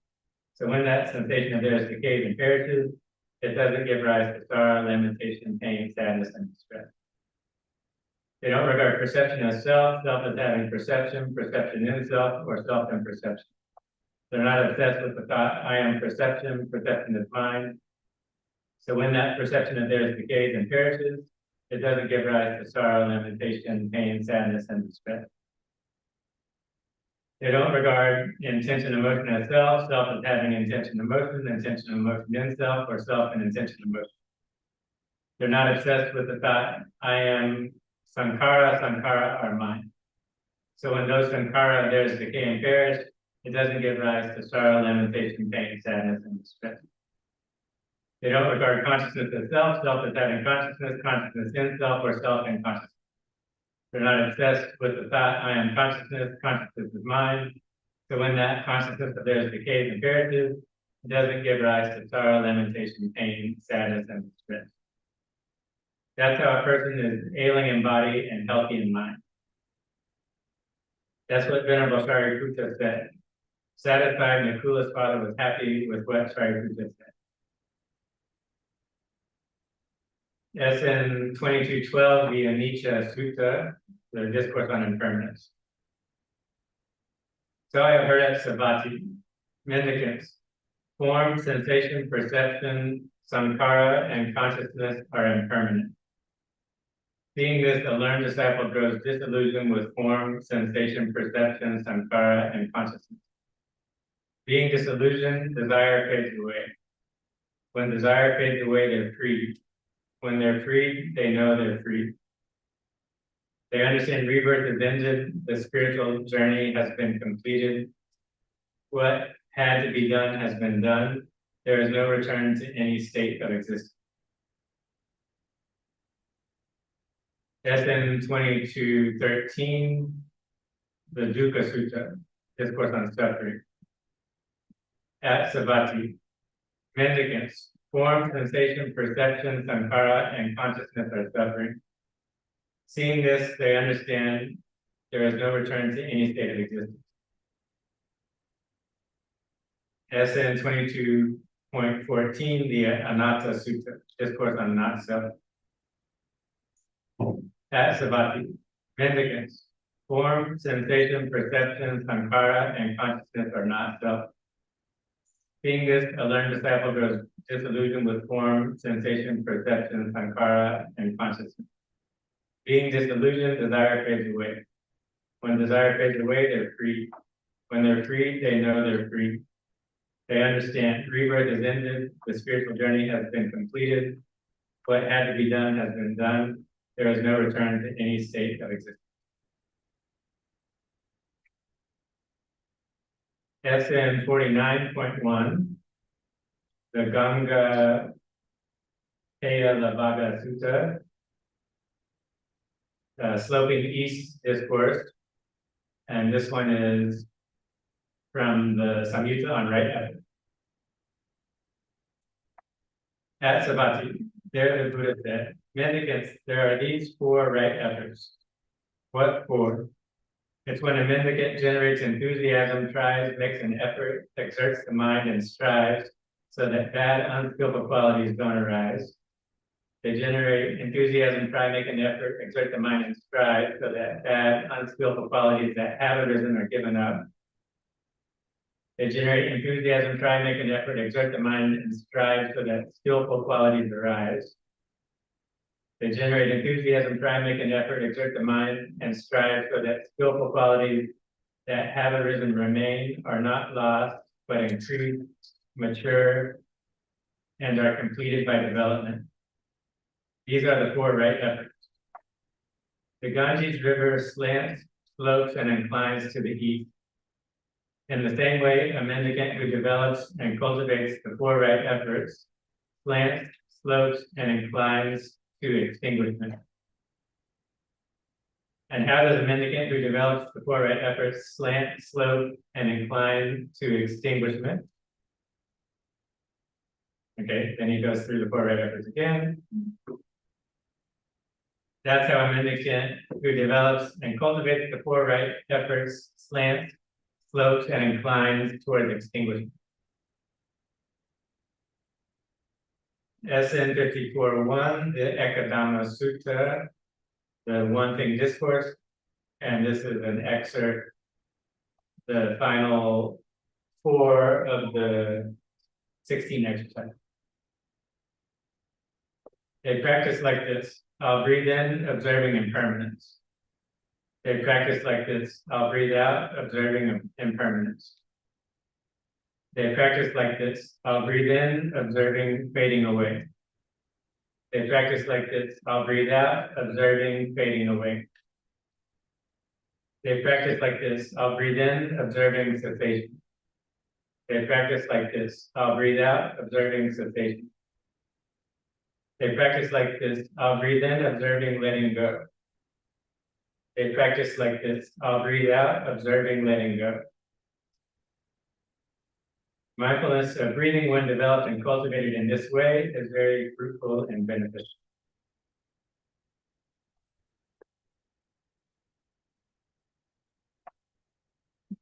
So when that sensation of theirs decays and perishes, it doesn't give rise to sorrow, lamentation, pain, sadness, and distress. They don't regard perception as self, self as having perception, perception in self, or self in perception. They're not obsessed with the thought, I am perception, perception is mind. So when that perception of theirs decays and perishes, it doesn't give rise to sorrow, lamentation, pain, sadness, and distress. They don't regard intention, emotion as self, self as having intention, emotion in self, or self and intention, emotion. They're not obsessed with the thought, I am sankhara, sankhara are mind. So when those sankhara of theirs decay and perish, it doesn't give rise to sorrow, lamentation, pain, sadness, and distress. They don't regard consciousness as self, self as having consciousness, consciousness in self, or self in consciousness. They're not obsessed with the thought, I am consciousness, consciousness is mind. So when that consciousness of theirs decays and perishes, it doesn't give rise to sorrow, lamentation, pain, sadness, and distress. That's how a person is ailing in body and healthy in mind. That's what Venerable Sariputta said. Satisfied, Nakula's father was happy with what Sariputta said. SN 2212, the Anicca Sutta, the discourse on impermanence. So I have heard at Savatthi, mendicants, form, sensation, perception, sankhara, and consciousness are impermanent. Seeing this, a learned disciple grows disillusioned with form, sensation, perception, sankhara, and consciousness. Being disillusioned, desire fades away. When desire fades away, they're free. When they're free, they know they're free. They understand rebirth is ended, the spiritual journey has been completed. What had to be done has been done. There is no return to any state of existence. SN 2213, the Dukkha Sutta, discourse on suffering. At Savatthi, mendicants, form, sensation, perception, sankhara, and consciousness are suffering. Seeing this, they understand there is no return to any state of existence. SN 22.14, the Anatta Sutta, discourse on not self. At Savatthi, mendicants, form, sensation, perception, sankhara, and consciousness are not self. Seeing this, a learned disciple grows disillusioned with form, sensation, perception, sankhara, and consciousness. Being disillusioned, desire fades away. When desire fades away, they're free. When they're free, they know they're free. They understand rebirth is ended, the spiritual journey has been completed. What had to be done has been done. There is no return to any state of existence. SN 49.1, the Ganga Lavagga Sutta, sloping east discourse, and this one is from the Samyutta on right effort. At Savatthi, there the Buddha said, mendicants, there are these four right efforts. What four? It's when a mendicant generates enthusiasm, tries, makes an effort, exerts the mind, and strives so that bad, unskillful qualities don't arise. They generate enthusiasm, try, make an effort, exert the mind, and strive so that bad, unskillful qualities that have arisen are given up. They generate enthusiasm, try, make an effort, exert the mind, and strive so that skillful qualities arise. They generate enthusiasm, try, make an effort, exert the mind, and strive so that skillful qualities that have arisen remain, are not lost, but increase, mature, and are completed by development. These are the four right efforts. The Ganges River slants, slopes, and inclines to the east. In the same way, a mendicant who develops and cultivates the four right efforts slants, slopes, and inclines to extinguishment. And how does a mendicant who develops the four right efforts slant, slope, and incline to extinguishment? Okay, then he goes through the four right efforts again. That's how a mendicant who develops and cultivates the four right efforts slants, slopes, and inclines towards extinguishment. SN 54.1, the Ekadama Sutta, the one thing discourse, and this is an excerpt, the final 4 of the 16 exercises. They practice like this. I'll breathe in, observing impermanence. They practice like this. I'll breathe out, observing impermanence. They practice like this. I'll breathe in, observing fading away. They practice like this. I'll breathe out, observing fading away. They practice like this. I'll breathe in, observing cessation. They practice like this. I'll breathe out, observing cessation. They practice like this. I'll breathe in, observing letting go. They practice like this. I'll breathe out, observing letting go. Mindfulness of breathing, when developed and cultivated in this way, is very fruitful and beneficial.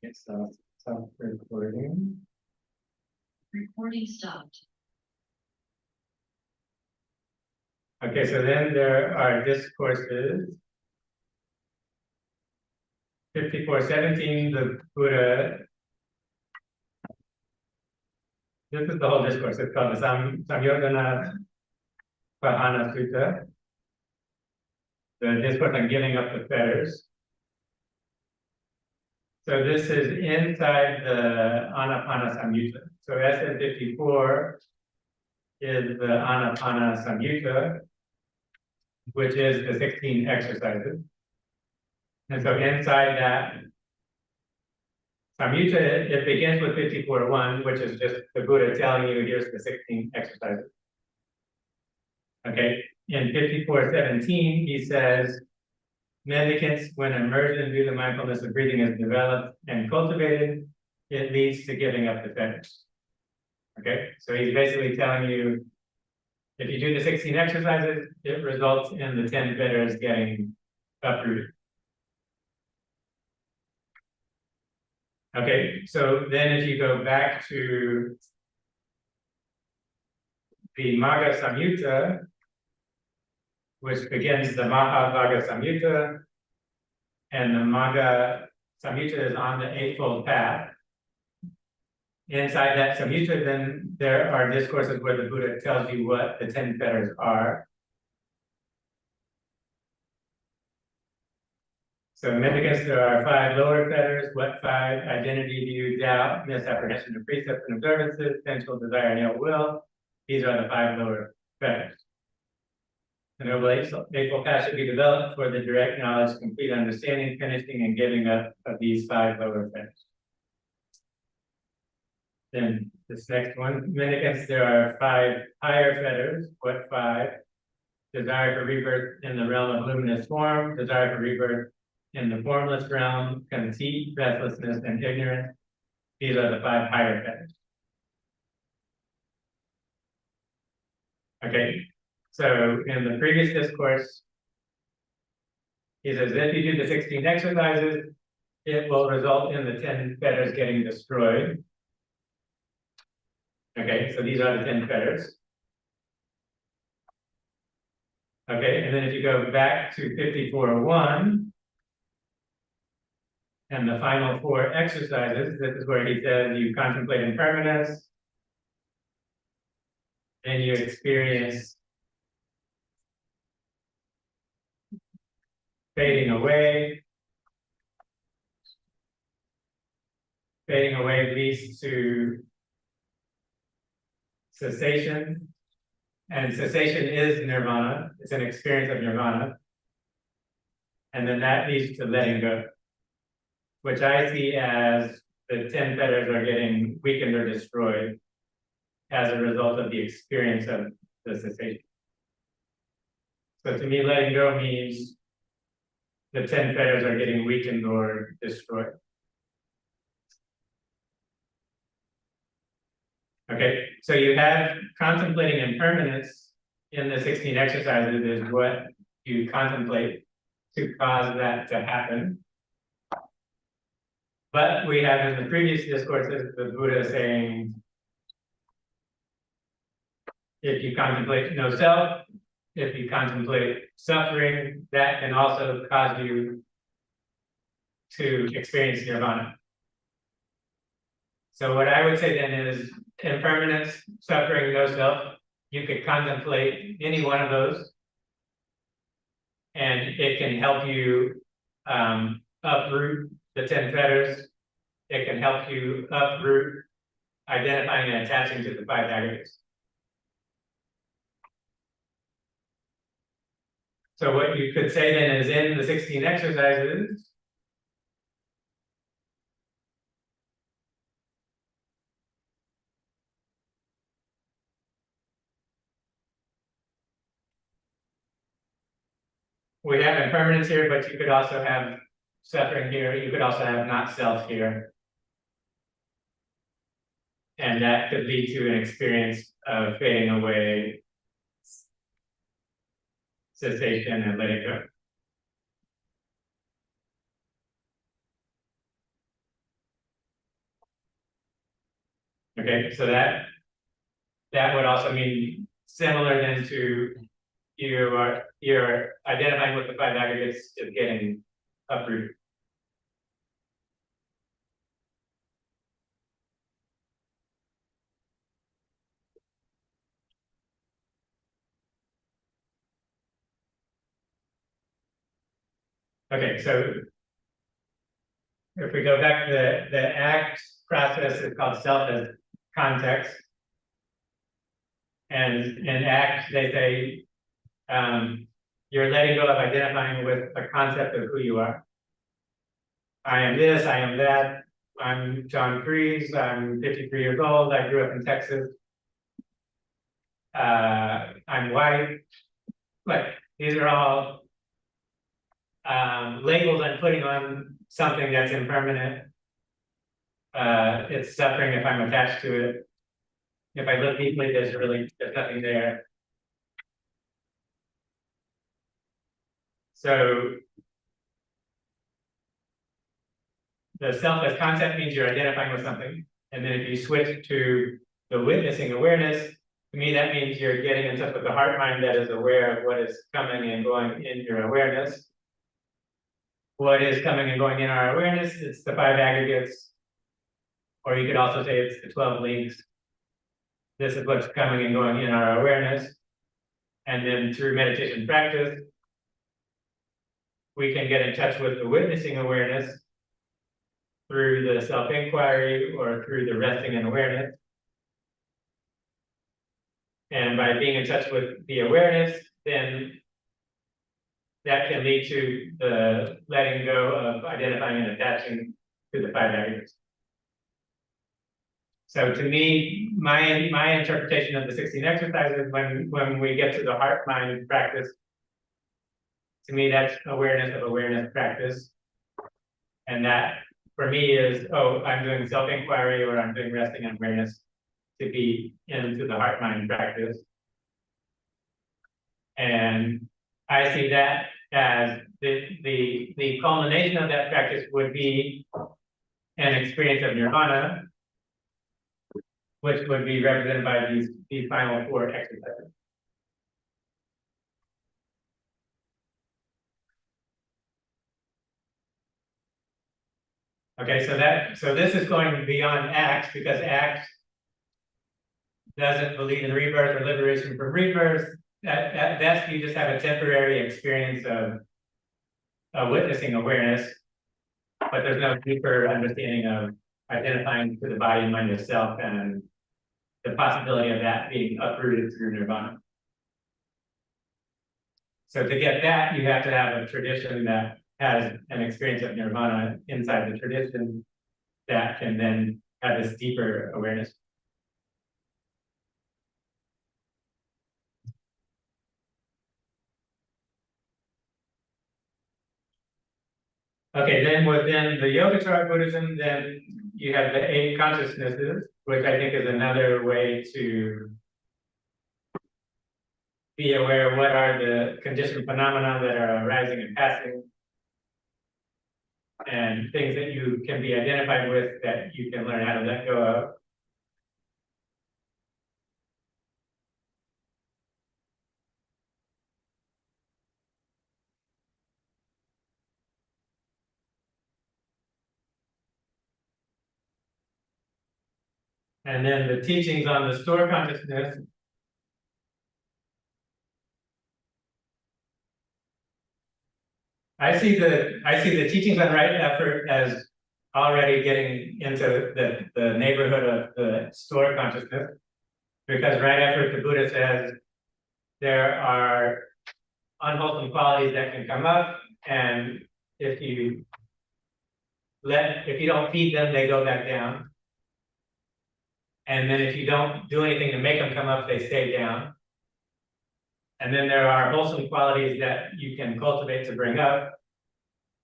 Okay, so stop recording. Recording stopped. Okay, so then there are discourses. 54:17, the Buddha. This is the whole discourse. It's called the Samyogana Pahana Sutta. The discourse on giving up the fetters. So this is inside the Anapana Samyutta. So SN 54 is the Anapana Samyutta, which is the 16 exercises. And so inside that Samyutta, it begins with 54.1, which is just the Buddha telling you, here's the 16 exercises. Okay, in 54:17, he says, mendicants, when immersion through the mindfulness of breathing is developed and cultivated, it leads to giving up the fetters. Okay, so he's basically telling you, if you do the 16 exercises, it results in the 10 fetters getting uprooted. Okay, so then if you go back to the Magga Samyutta, which begins the Mahavagga Samyutta, and the Magga Samyutta is on the Eightfold Path. Inside that Samyutta, then there are discourses where the Buddha tells you what the 10 fetters are. So mendicants, there are 5 lower fetters. What 5? Identity, view, doubt, misapprehension of precepts and observances, sensual desire, and ill will. These are the 5 lower fetters. The Noble Eightfold Path should be developed for the direct knowledge, complete understanding, finishing, and giving up of these 5 lower fetters. Then this next one, mendicants, there are 5 higher fetters. What 5? Desire for rebirth in the realm of luminous form, desire for rebirth in the formless realm, conceit, restlessness, and ignorance. These are the 5 higher fetters. Okay, so in the previous discourse, he says if you do the 16 exercises, it will result in the 10 fetters getting destroyed. Okay, so these are the 10 fetters. Okay, and then if you go back to 54.1, and the final 4 exercises, this is where he says you contemplate impermanence, and you experience fading away. Fading away leads to cessation, and cessation is nirvana. It's an experience of nirvana. And then that leads to letting go, which I see as the 10 fetters are getting weakened or destroyed as a result of the experience of the cessation. So to me, letting go means the 10 fetters are getting weakened or destroyed. Okay, so you have contemplating impermanence in the 16 exercises is what you contemplate to cause that to happen. But we have in the previous discourses, the Buddha saying, if you contemplate no self, if you contemplate suffering, that can also cause you to experience nirvana. So what I would say then is impermanence, suffering, no self. You could contemplate any one of those, and it can help you uproot the 10 fetters. It can help you uproot identifying and attaching to the 5 aggregates. So what you could say then is in the 16 exercises, we have impermanence here, but you could also have suffering here. You could also have not self here. And that could lead to an experience of fading away, cessation, and letting go. Okay, so that would also mean similar then to you're identifying with the 5 aggregates is getting uprooted. Okay, so if we go back to the ACT process, is called self as context. And in ACT, they say you're letting go of identifying with a concept of who you are. I am this, I am that. I'm John Freese, I'm 53 years old, I grew up in Texas. I'm white. Like, these are all labels I'm putting on something that's impermanent. It's suffering if I'm attached to it. If I look deeply, there's nothing there. So the self as concept means you're identifying with something. And then if you switch to the witnessing awareness, to me, that means you're getting in touch with the heart mind that is aware of what is coming and going in your awareness. What is coming and going in our awareness? It's the 5 aggregates. Or you could also say it's the 12 links. This is what's coming and going in our awareness. And then through meditation practice, we can get in touch with the witnessing awareness through the self-inquiry or through the resting in awareness. And by being in touch with the awareness, then that can lead to the letting go of identifying and attaching to the 5 aggregates. So to me, my interpretation of the 16 exercises, when we get to the heart-mind practice, to me, that's awareness of awareness practice. And that, for me, is, oh, I'm doing self-inquiry or I'm doing resting in awareness to be into the heart-mind practice. And I see that as the culmination of that practice would be an experience of nirvana, which would be represented by these final 4 exercises. Okay, so this is going beyond ACT, because ACT doesn't believe in rebirth or liberation from rebirth. At best, you just have a temporary experience of witnessing awareness, but there's no deeper understanding of identifying to the body and mind yourself and the possibility of that being uprooted through nirvana. So to get that, you have to have a tradition that has an experience of nirvana inside the tradition that can then have this deeper awareness. Okay, then within the Yogacara Buddhism, then you have the 8 consciousnesses, which I think is another way to be aware of what are the conditioned phenomena that are arising and passing. and things that you can be identified with that you can learn how to let go of. And then the teachings on the store consciousness. I see the teachings on right effort as already getting into the neighborhood of the store consciousness. Because right effort, the Buddha says, there are unwholesome qualities that can come up, and if you don't feed them, they go back down. And then if you don't do anything to make them come up, they stay down. And then there are wholesome qualities that you can cultivate to bring up.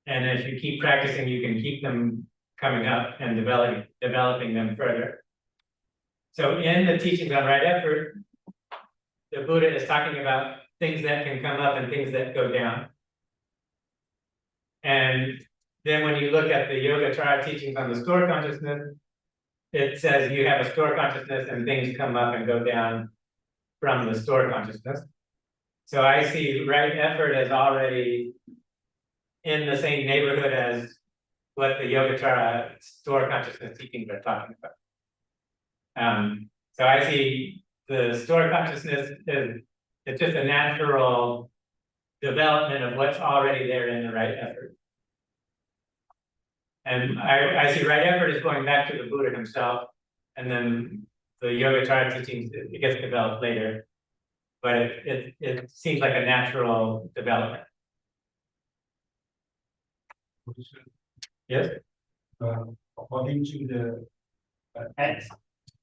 And if you keep practicing, you can keep them coming up and developing them further. So in the teachings on right effort, the Buddha is talking about things that can come up and things that go down. And then when you look at the Yogacara teachings on the store consciousness, it says you have a store consciousness and things come up and go down from the store consciousness. So I see right effort as already in the same neighborhood as what the Yogacara store consciousness teachings are talking about. So I see the store consciousness is it's just a natural development of what's already there in the right effort. And I see right effort is going back to the Buddha himself, and then the Yogacara teachings, it gets developed later, but it seems like a natural development. Yes? According to the X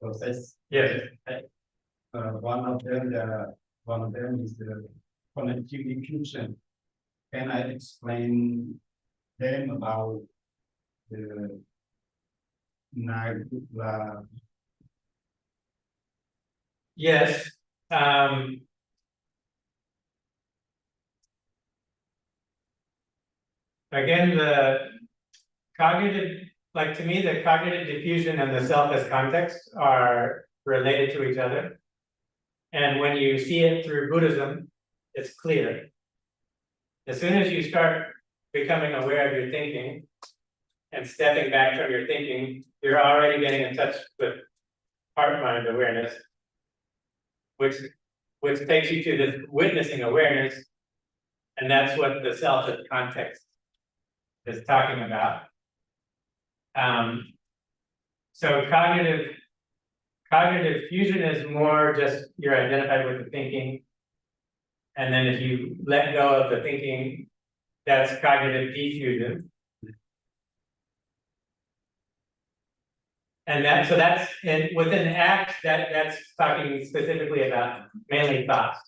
process, Yes. one of them is the connective diffusion. Can I explain them about the Nagula? Yes. Again, the cognitive, like to me, the cognitive diffusion and the self as context are related to each other. And when you see it through Buddhism, it's clear. As soon as you start becoming aware of your thinking and stepping back from your thinking, you're already getting in touch with heart-mind awareness, which takes you to this witnessing awareness, and that's what the self as context is talking about. So cognitive fusion is more just you're identified with the thinking, and then if you let go of the thinking, that's cognitive diffusion. And that's within ACT, that's talking specifically about mainly thoughts.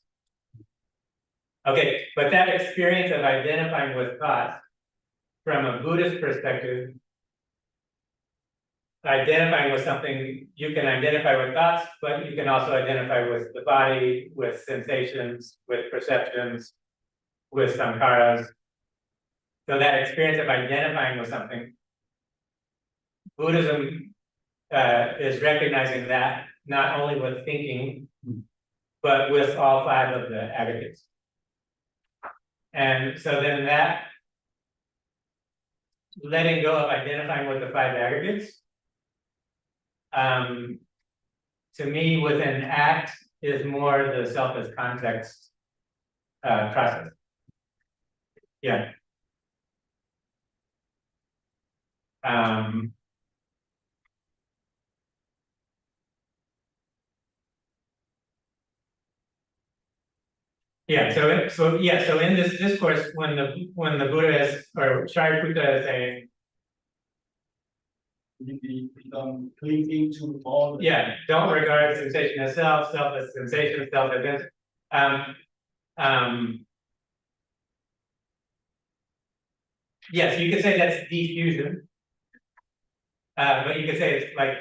Okay, but that experience of identifying with thoughts from a Buddhist perspective, identifying with something, you can identify with thoughts, but you can also identify with the body, with sensations, with perceptions, with sankharas. So that experience of identifying with something, Buddhism is recognizing that not only with thinking, but with all five of the aggregates. And so then that letting go of identifying with the five aggregates, to me, within ACT is more the self as context process. Yeah. Yeah, so in this discourse, when the Buddha is, or Shariputra is saying, We don't clinging to all. yeah, don't regard sensation as self as sensation, self as yes, you could say that's diffusion. But you could say it's like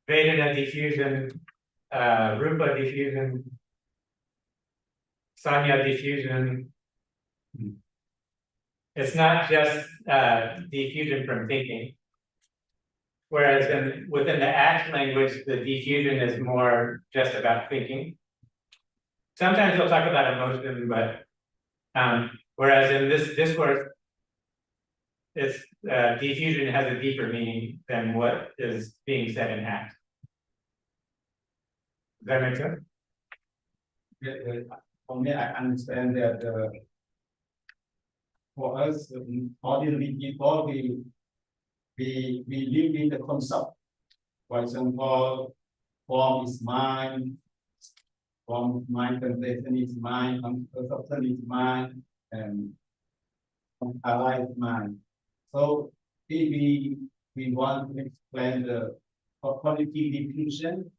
Vedana diffusion, Rupa diffusion, Sanya diffusion. it's not just diffusion from thinking. Whereas within the ACT language, the diffusion is more just about thinking. Sometimes we'll talk about emotion, but whereas in this discourse, it's diffusion has a deeper meaning than what is being said in ACT. Does that make sense? For me, I understand that for us, ordinary people, we live in the concept. For example, form is mind, form of mind, conception is mind, conception is mind, and ally is mind. So if we want to explain the quality diffusion,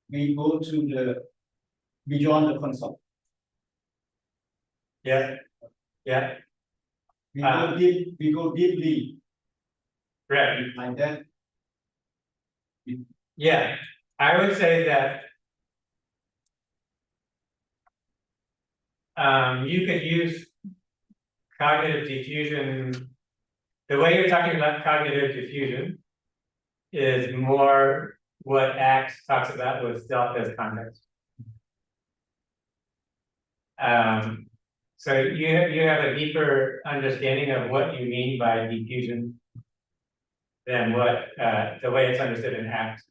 we go to the beyond the concept. Yeah. Yeah. We go deep, we go deeply Right. like that. Yeah. I would say that you could use cognitive diffusion. The way you're talking about cognitive diffusion is more what ACT talks about with self as context. So you have a deeper understanding of what you mean by diffusion than what the way it's understood in ACT.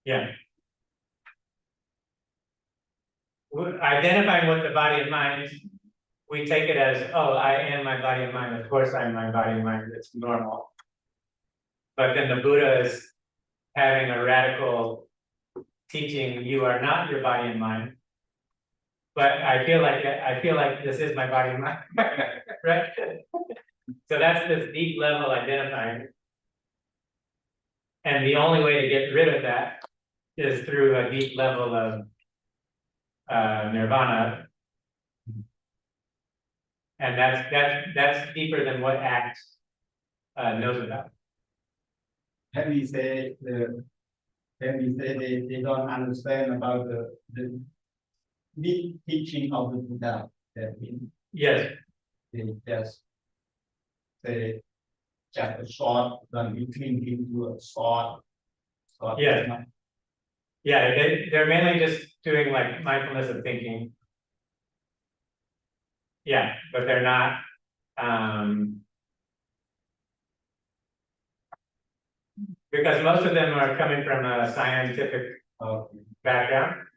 Yeah. Identifying what the body and mind, we take it as, oh, I am my body and mind. Of course, I'm my body and mind. It's normal. But then the Buddha is having a radical teaching, you are not your body and mind. But I feel like this is my body and mind, right? So that's this deep level identifying. And the only way to get rid of that is through a deep level of nirvana. And that's deeper than what ACT knows about. When we say they don't understand about the deep teaching of the Buddha, that means Yes. they just say just a short, then we cling into a short. Yeah. Yeah, they're mainly just doing like mindfulness of thinking. Yeah, but they're not because most of them are coming from a scientific background.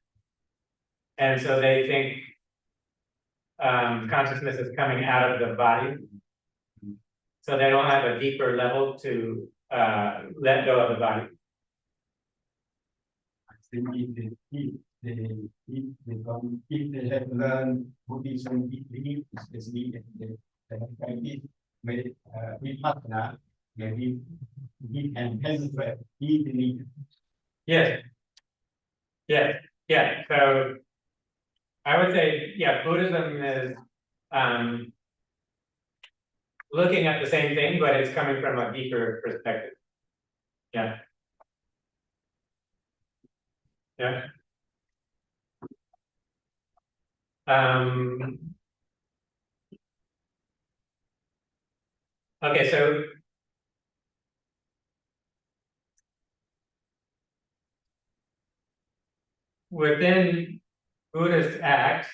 And so they think consciousness is coming out of the body. So they don't have a deeper level to let go of the body. I think if they have learned Buddhism deeply, especially if they have practiced vipassana, maybe we can penetrate deeply. Yes. Yes. Yeah. So I would say, yeah, Buddhism is looking at the same thing, but it's coming from a deeper perspective. Yeah. Yeah. Okay, so within Buddhist ACT,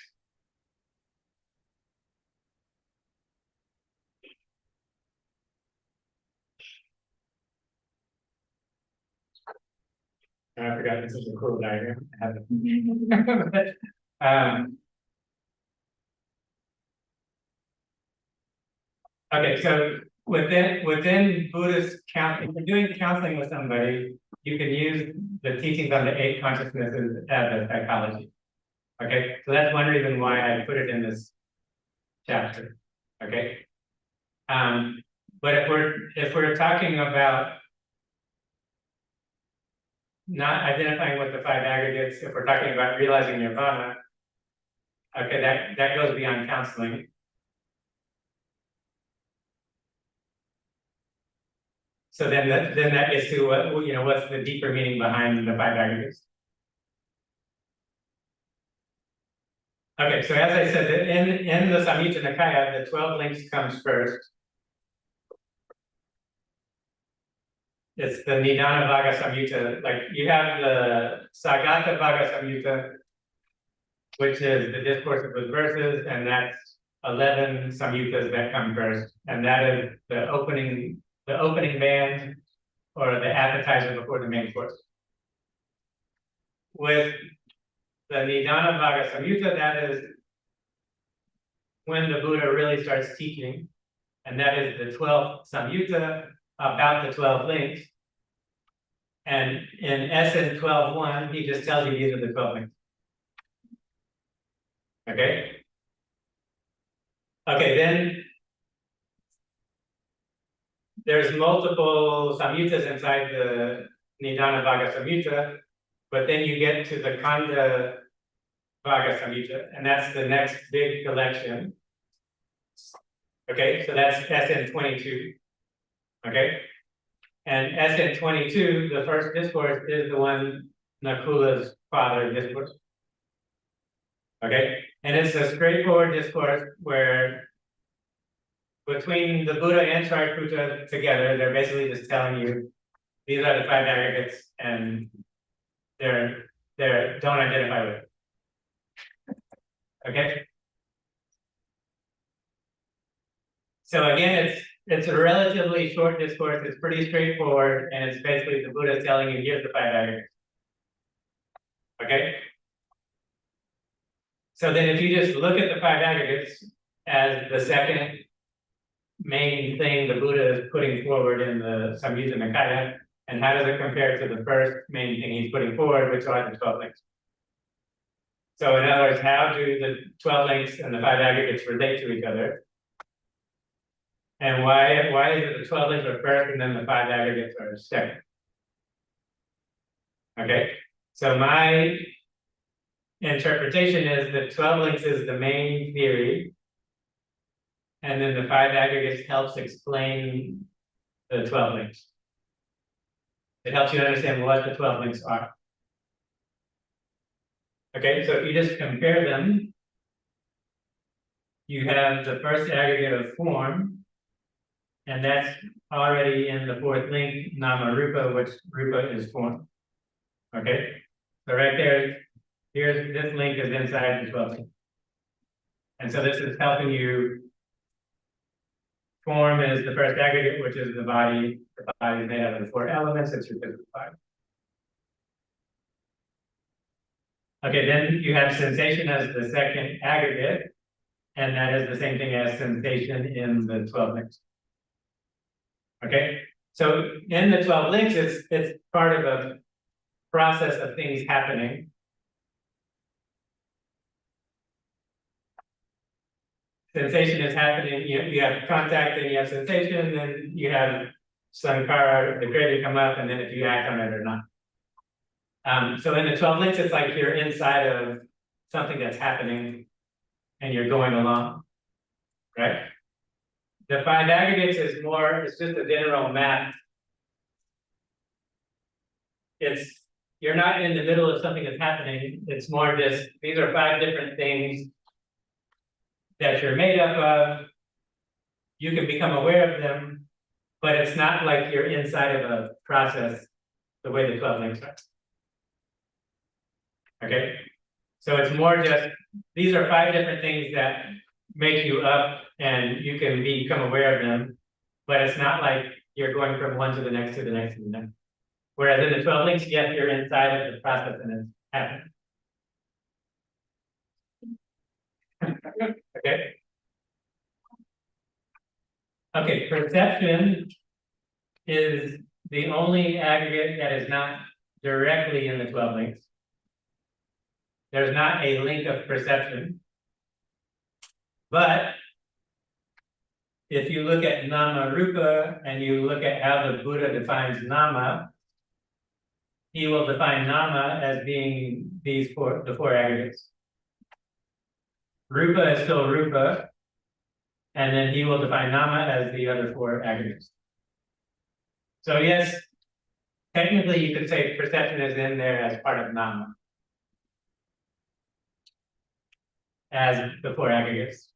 I forgot this is a cool diagram. I have it. Okay, so within Buddhist counseling, if you're doing counseling with somebody, you can use the teachings on the 8 consciousnesses as a psychology. Okay, so that's one reason why I put it in this chapter. Okay. But if we're talking about not identifying with the 5 aggregates, if we're talking about realizing nirvana, okay, that goes beyond counseling. So then that gets to what, what's the deeper meaning behind the 5 aggregates? Okay, so as I said, in the Samyutta Nikaya, the 12 links comes first. It's the Nidana Vaga Samyutta, like you have the Sagata Vaga Samyutta, which is the discourse of those verses, and that's 11 samyuttas that come first, and that is the opening band or the appetizer before the main course. With the Nidana Vaga Samyutta, that is when the Buddha really starts teaching, and that is the 12th samyutta about the 12 links. And in SN 12.1, he just tells you these are the 12 links. Okay? Okay, then there's multiple samyuttas inside the Nidana Vaga Samyutta, but then you get to the Kanda Vaga Samyutta, and that's the next big collection. Okay, so that's SN 22. Okay, and SN 22, the first discourse is the one Nakula's father discourse. Okay, and it's a straightforward discourse where between the Buddha and Shariputra together, they're basically just telling you these are the 5 aggregates, and don't identify with it. Okay. So again, it's a relatively short discourse. It's pretty straightforward, and it's basically the Buddha telling you here's the 5 aggregates. Okay. So then, if you just look at the 5 aggregates as the second main thing the Buddha is putting forward in the Samyutta Nikaya, and how does it compare to the first main thing he's putting forward, which are the 12 links? So in other words, how do the 12 links and the 5 aggregates relate to each other? And why is it the 12 links are first and then the 5 aggregates are second? Okay, so my interpretation is that 12 links is the main theory, and then the 5 aggregates helps explain the 12 links. It helps you understand what the 12 links are. Okay, so if you just compare them, you have the first aggregate of form, and that's already in the 4th link, Nama Rupa, which Rupa is form. Okay, so right there, this link is inside the 12th link. And so this is helping you. Form is the first aggregate, which is the body. The body is made out of the 4 elements. It's your physical body. Okay, then you have sensation as the second aggregate, and that is the same thing as sensation in the 12 links. Okay, so in the 12 links, it's part of a process of things happening. Sensation is happening, you have contact, and you have sensation, then you have sankhara, the gravy come up, and then if you act on it or not. So in the 12 links, it's like you're inside of something that's happening and you're going along, right? The 5 aggregates is more, it's just a general map. You're not in the middle of something that's happening. It's more just, these are 5 different things that you're made up of. You can become aware of them, but it's not like you're inside of a process the way the 12 links are. Okay, so it's more just, these are 5 different things that make you up and you can become aware of them, but it's not like you're going from one to the next to the next to the next. Whereas in the 12 links, yes, you're inside of the process and it's happening. Okay. Okay, perception is the only aggregate that is not directly in the 12 links. There's not a link of perception. But if you look at Nama Rupa and you look at how the Buddha defines Nama, he will define Nama as being the 4 aggregates. Rupa is still Rupa, and then he will define Nama as the other 4 aggregates. So yes, technically you could say perception is in there as part of Nama. as the four aggregates.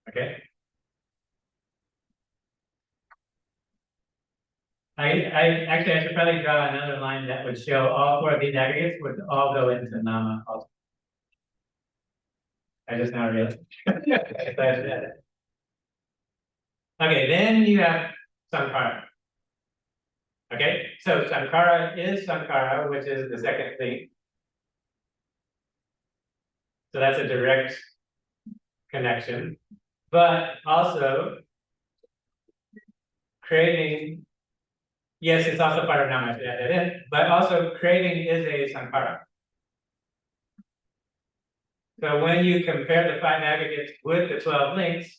Okay. I should probably draw another line that would show all four of these aggregates would all go into Nama also. I just now realized. Okay, then you have Sankara. Okay, so Sankara is Sankara, which is the second link. So that's a direct connection, but also craving, yes, it's also part of Nama, I should add that in, but also craving is a Sankara. So when you compare the 5 aggregates with the 12 links,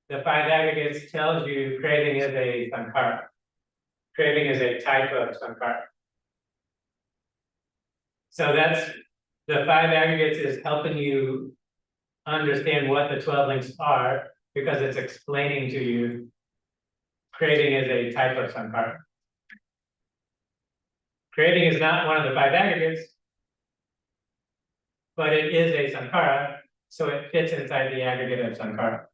the 5 aggregates tells you craving is a Sankara. Craving is a type of Sankara. So that's, the 5 aggregates is helping you understand what the 12 links are, because it's explaining to you craving is a type of Sankara. Craving is not one of the 5 aggregates, but it is a Sankara, so it fits inside the aggregate of Sankara.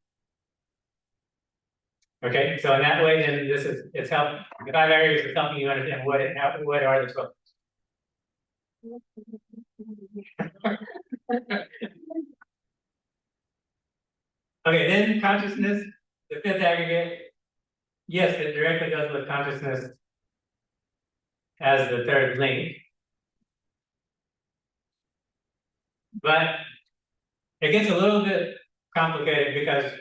Okay, so in that way, then this is, it's help, the 5 aggregates is helping you understand what are the 12. Okay, then consciousness, the 5th aggregate. Yes, it directly goes with consciousness as the 3rd link. But it gets a little bit complicated, because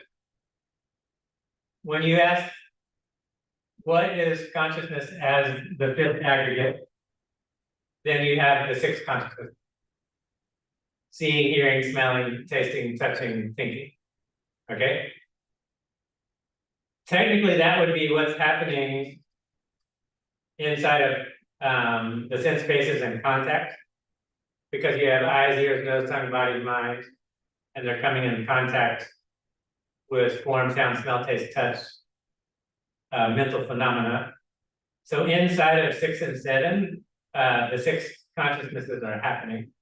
when you ask what is consciousness as the 5th aggregate, then you have the 6th consciousness. Seeing, hearing, smelling, tasting, touching, thinking. Okay? Technically, that would be what's happening inside of the sense spaces and contact, because you have eyes, ears, nose, tongue, body, mind, and they're coming in contact with form, sound, smell, taste, touch, mental phenomena. So inside of 6 and 7, the 6 consciousnesses are happening.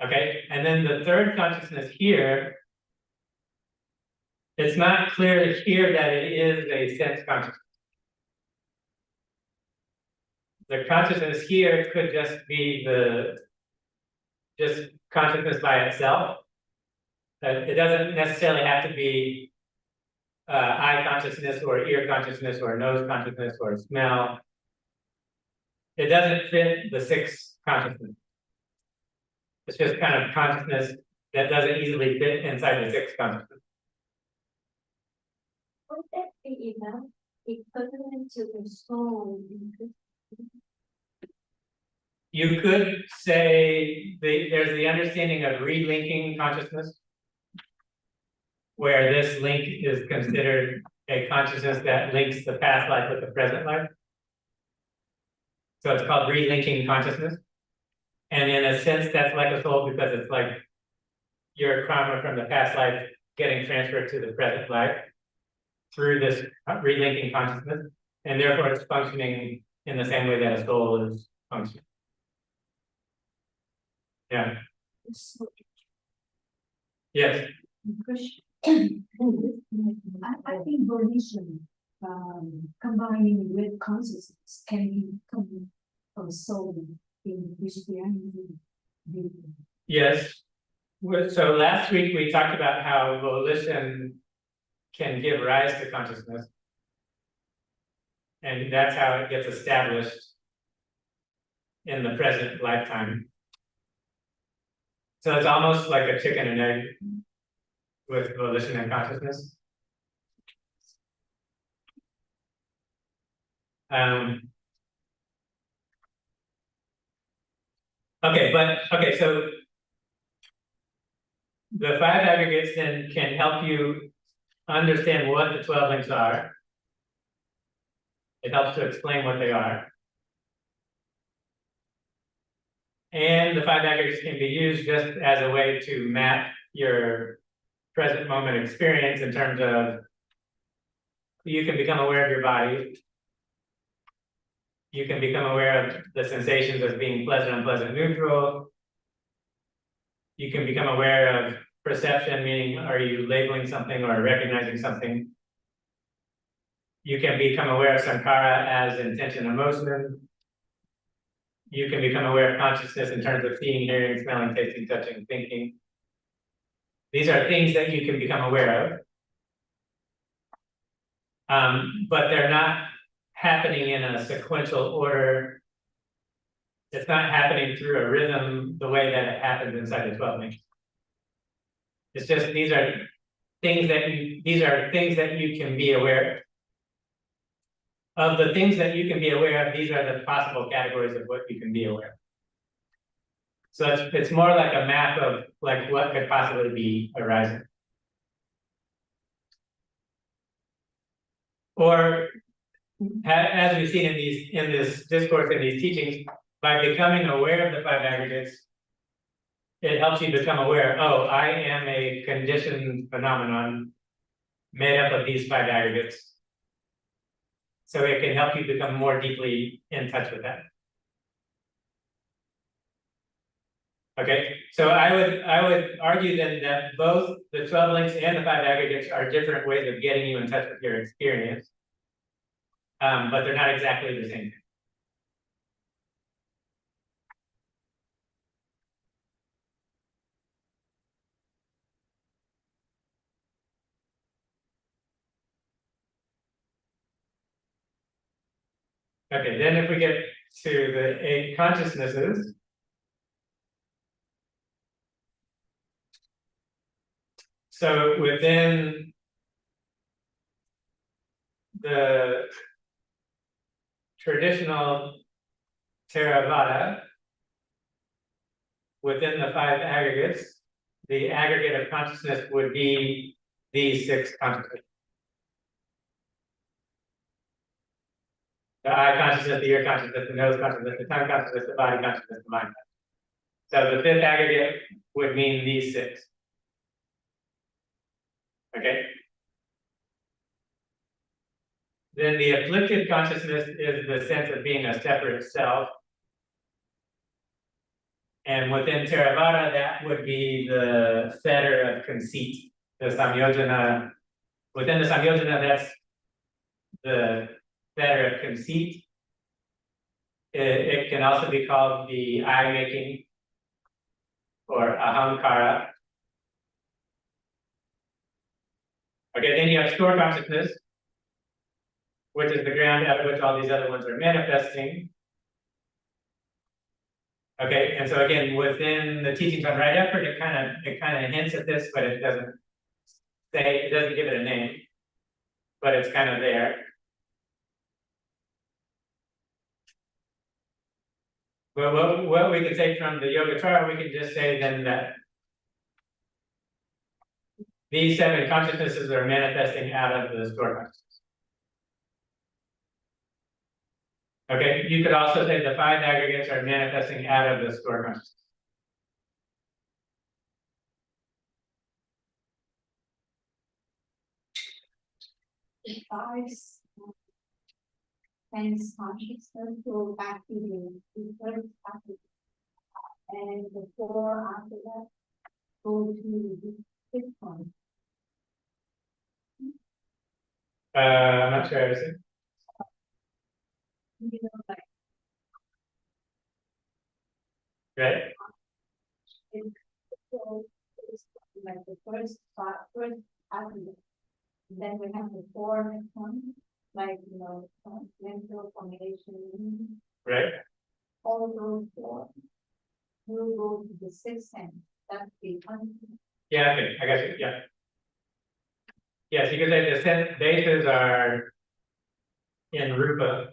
Okay, and then the 3rd consciousness here, it's not clear here that it is a sense consciousness. The consciousness here could just be just consciousness by itself. It doesn't necessarily have to be eye consciousness or ear consciousness or nose consciousness or smell. It doesn't fit the 6 consciousness. It's just kind of consciousness that doesn't easily fit inside the 6 consciousness. Would that be enough? Equivalent to the soul. You could say there's the understanding of relinking consciousness, where this link is considered a consciousness that links the past life with the present life. So it's called relinking consciousness. And in a sense, that's like a soul, because it's like your karma from the past life getting transferred to the present life through this relinking consciousness. And therefore it's functioning in the same way that a soul is functioning. Yeah. Yes. I think volition combining with consciousness can become a soul in Christianity. Yes. So last week we talked about how volition can give rise to consciousness. And that's how it gets established in the present lifetime. So it's almost like a chicken and egg with volition and consciousness. So the 5 aggregates then can help you understand what the 12 links are. It helps to explain what they are. And the 5 aggregates can be used just as a way to map your present moment experience in terms of you can become aware of your body. You can become aware of the sensations as being pleasant, unpleasant, neutral. You can become aware of perception, meaning are you labeling something or recognizing something? You can become aware of sankhara as intention, emotion. You can become aware of consciousness in terms of seeing, hearing, smelling, tasting, touching, thinking. These are things that you can become aware of. But they're not happening in a sequential order. It's not happening through a rhythm the way that it happens inside the 12 links. It's just these are things that you can be aware of. Of the things that you can be aware of, these are the possible categories of what you can be aware of. So it's more like a map of like what could possibly be arising. Or as we've seen in this discourse, in these teachings, by becoming aware of the 5 aggregates, it helps you become aware, oh, I am a conditioned phenomenon made up of these 5 aggregates. So it can help you become more deeply in touch with that. Okay, so I would argue then that both the 12 links and the 5 aggregates are different ways of getting you in touch with your experience. But they're not exactly the same thing. Okay, then if we get to the 8 consciousnesses. So within the traditional Theravada, within the 5 aggregates, the aggregate of consciousness would be these 6 consciousnesses. The eye consciousness, the ear consciousness, the nose consciousness, the tongue consciousness, the body consciousness, the mind consciousness. So the 5th aggregate would mean these 6. Okay. Then the afflicted consciousness is the sense of being a separate self. And within Theravada, that would be the fetter of conceit, the samyojana. Within the samyojana, that's the fetter of conceit. It can also be called the eye-making or ahankara. Okay, then you have store consciousness, which is the ground out of which all these other ones are manifesting. Okay, and so again, within the teachings on right effort, it kind of hints at this, but it doesn't give it a name, but it's kind of there. But what we can take from the Yogacara, we can just say then that these 7 consciousnesses are manifesting out of the store consciousness. Okay, you could also say the 5 aggregates are manifesting out of the store consciousness. The 5 sense consciousness go back to the first aspect, and the 4 after that go to the 6th one. I'm not sure I understand. You know, like Right? so it's like the first aspect. Then we have the 4 next one, like mental formation. Right? All those 4 will go to the 6th sense. That's the consciousness. Yeah, okay, I got you. Yeah. Yes, you could say the sense bases are in rupa.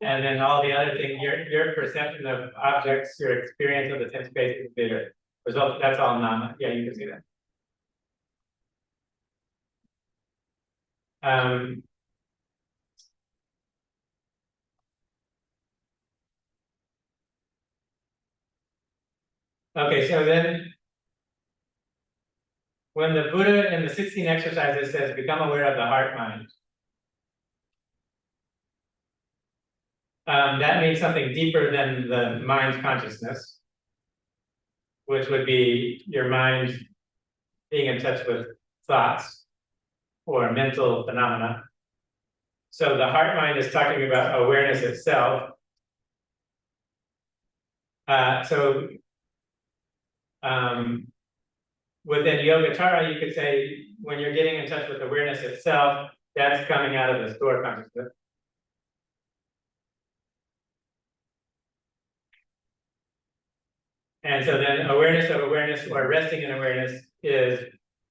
And then all the other things, your perception of objects, your experience of the sense bases, the result, that's all nama. Yeah, you can see that. Okay, so then when the Buddha in the 16 exercises says, become aware of the heart mind, that means something deeper than the mind's consciousness. which would be your mind being in touch with thoughts or mental phenomena. So the heart mind is talking about awareness itself. Within Yogacara, you could say when you're getting in touch with awareness itself, that's coming out of the store consciousness. And so then awareness of awareness or resting in awareness is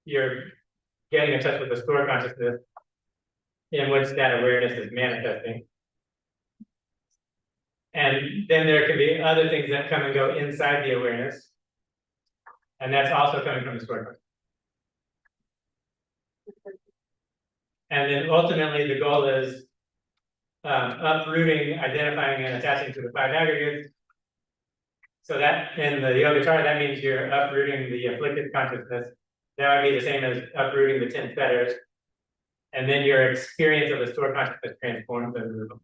you're getting in touch with the store consciousness in which that awareness is manifesting. And then there can be other things that come and go inside the awareness. And that's also coming from the store consciousness. And then ultimately the goal is uprooting, identifying, and attaching to the 5 aggregates. So that in the Yogacara, that means you're uprooting the afflicted consciousness. That would be the same as uprooting the 10 fetters. And then your experience of the store consciousness transforms as a result.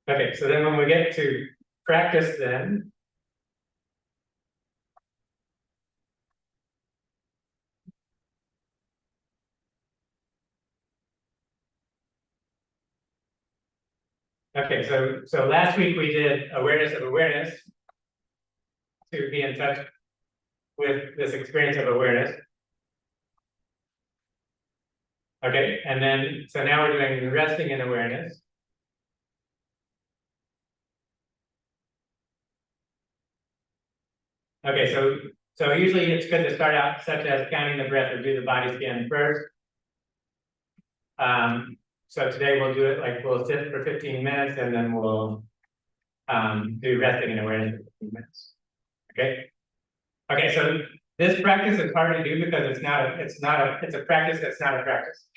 Okay, so then when we get to practice then, okay, so last week we did awareness of awareness to be in touch with this experience of awareness. Okay, and then, so now we're doing resting in awareness. Okay, so usually it's good to start out such as counting the breath or do the body scan first. So today we'll do it like we'll sit for 15 minutes and then we'll do resting in awareness for 15 minutes. Okay. Okay, so this practice is hard to do because it's a practice that's not a practice.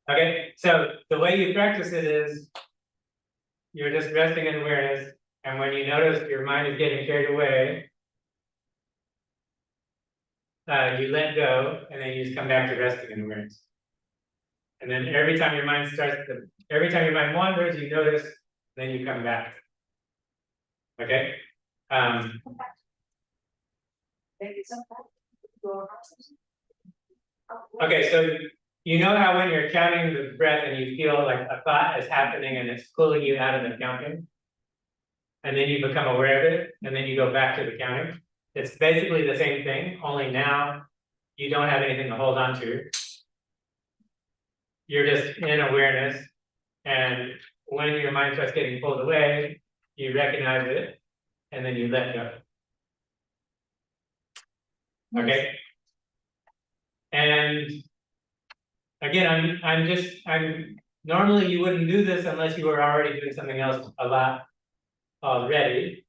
Okay, so the way you practice it is you're just resting in awareness, and when you notice your mind is getting carried away, you let go, and then you just come back to resting in awareness. And then every time your mind wanders, you notice, then you come back. Okay. Okay, so you know how when you're counting the breath and you feel like a thought is happening and it's pulling you out of the counting, and then you become aware of it, and then you go back to the counting. It's basically the same thing, only now you don't have anything to hold on to. You're just in awareness, and when your mind starts getting pulled away, you recognize it, and then you let go. Okay. And again, I'm normally you wouldn't do this unless you were already doing something else a lot already,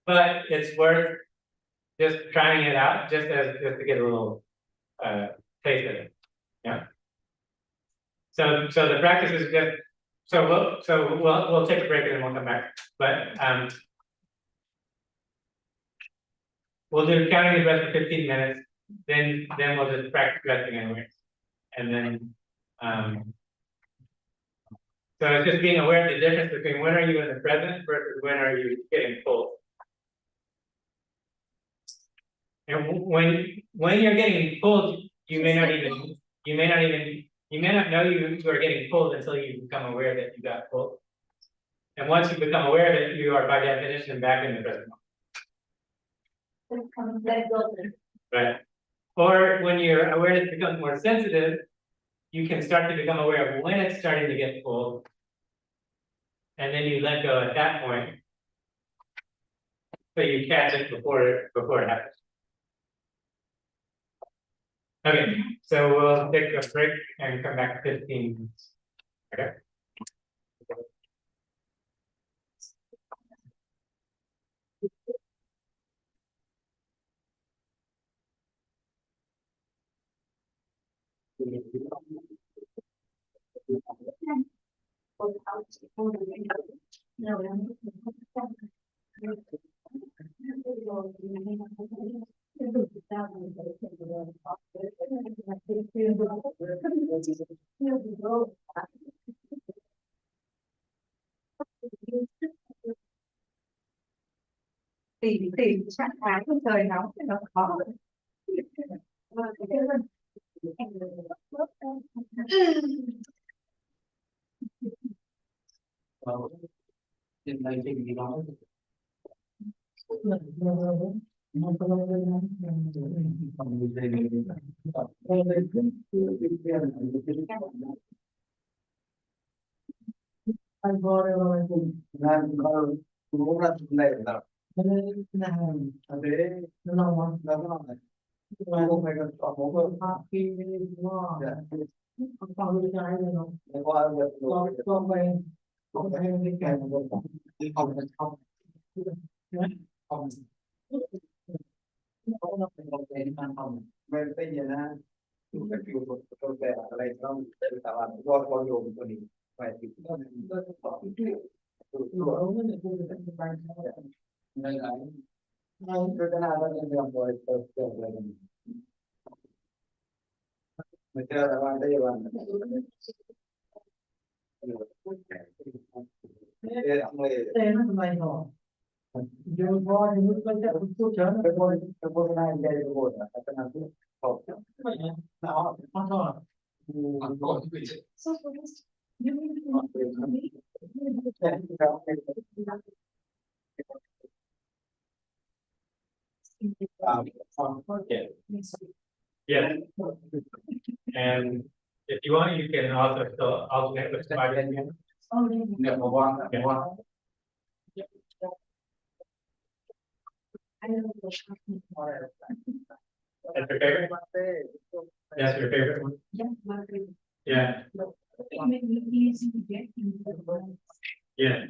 but it's worth just trying it out just to get a little taste of it. Yeah. So the practice is just we'll take a break and then we'll come back. But we'll do counting the breath for 15 minutes, then we'll just practice resting anyways. And then so it's just being aware of the difference between when are you in the present versus when are you getting pulled. And when you're getting pulled, you may not know you are getting pulled until you become aware that you got pulled. And once you become aware of it, you are by definition back in the present moment. Right. Or when your awareness becomes more sensitive, you can start to become aware of when it's starting to get pulled. And then you let go at that point. So you catch it before it happens. Okay, so we'll take a break and come back 15 minutes. Okay. Tìm trạng thái của trời nóng thì nó khó. Trên đây trên gì đó cũng là này là thế nó không phải cần chọn bố hơn không phải cái kèm không bên bây giờ là chúng ta chịu một câu chuyện ở đây không tự tạo ra do dùng của mình phải thì nó có cái chuyện đây là tôi cái nào nó làm rồi tôi mình theo là bạn đây bạn Đây nó mày rồi. Dù có thì muốn quay trở chút chớ nó cái môn này đây là một cái nào cũng học nó không thôi. So for this, you Yeah. And if you want, you can also still alternate with somebody. number one. That's your favorite? That's your favorite one? Yeah, It made me easy to get into the world. yeah,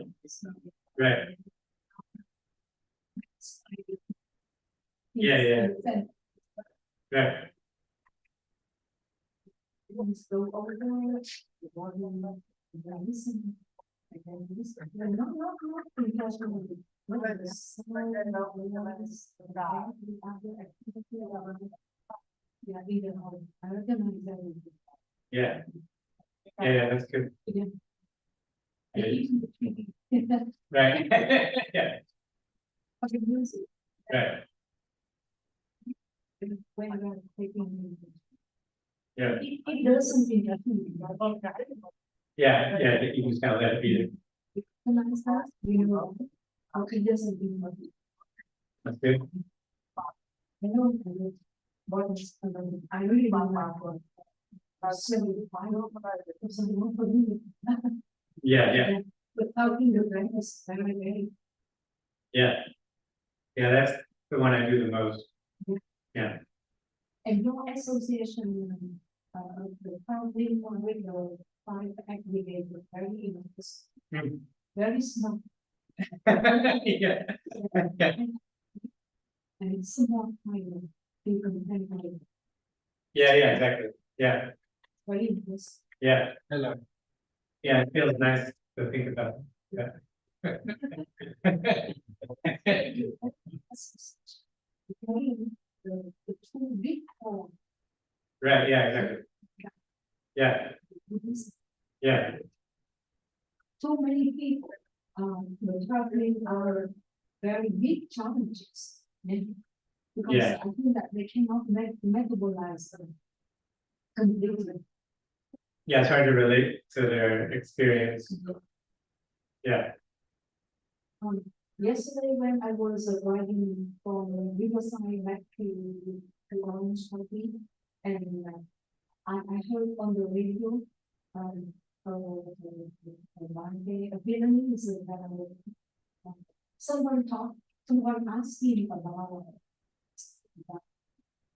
right. Yeah. Right. Go over there, the volume, listen. And then listen. Not because Yeah. Yeah, that's good. Right. Yeah, right. Yeah, It does something that yeah, you just kind of let it be there. it doesn't mean That's good. I know what is I really want my Yeah, But how can you practice every yeah. Yeah, that's the one I do the most. Yeah, and your association the founding one with your five aggregated Hmm. very small Yeah. and it's somewhat kind of Yeah, exactly. Yeah, very interesting. yeah. Hello. Yeah, it feels nice to think about. Yeah. The two big Right, yeah, exactly. Yeah, yeah, so many people, traveling are very big challenges. Because Yeah. I think that they cannot metabolize them completely. yeah, it's hard to relate to their experience. Yeah, Yesterday when I was riding from Riverside back to Orange County, and I heard on the radio, one day, a Vietnamese, someone asked him about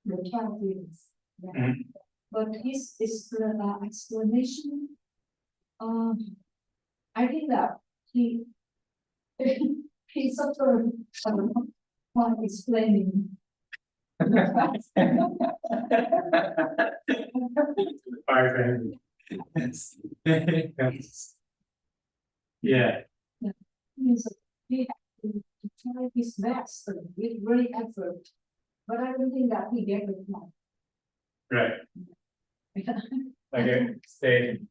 the travels. Yeah. Mhm. But his explanation, I think that he suffered while explaining. fire fan. Yeah, Means that he had to try his best with great effort, but I don't think that he gave it much. right. Like it stayed,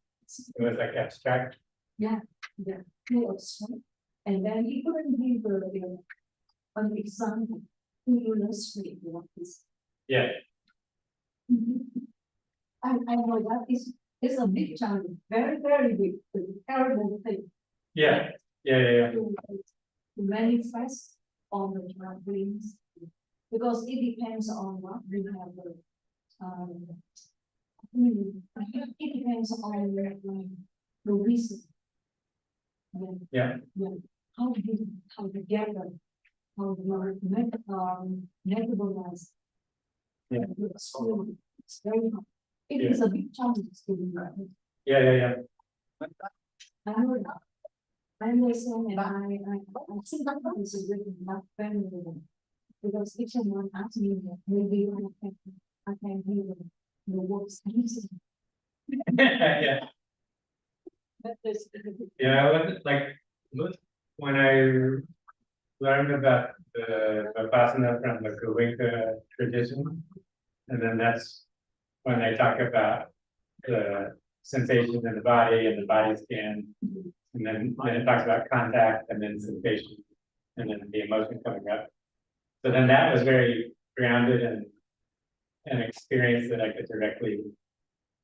it was like abstract. Full of strength. And then he couldn't give an example to illustrate what is. Yeah, I know that is a big challenge, very, very big, a terrible thing yeah, yeah. to manifest on the dreams. Because it depends on what we have, it depends on the reason. Yeah. How to get them, how to metabolize. Yeah. It's very hard. It is a big challenge to do that. Yeah. I know that. I understand, and I think that is really not very well. Because if someone asks me, maybe I can hear the words easy. Yeah. But there's. Yeah, I wasn't like, when I learned about the Vipassana from the Goenka tradition, and then that's when they talk about the sensations in the body and the body scan, and then it talks about contact and then sensation, and then the emotion coming up. So then that was very grounded and an experience that I could directly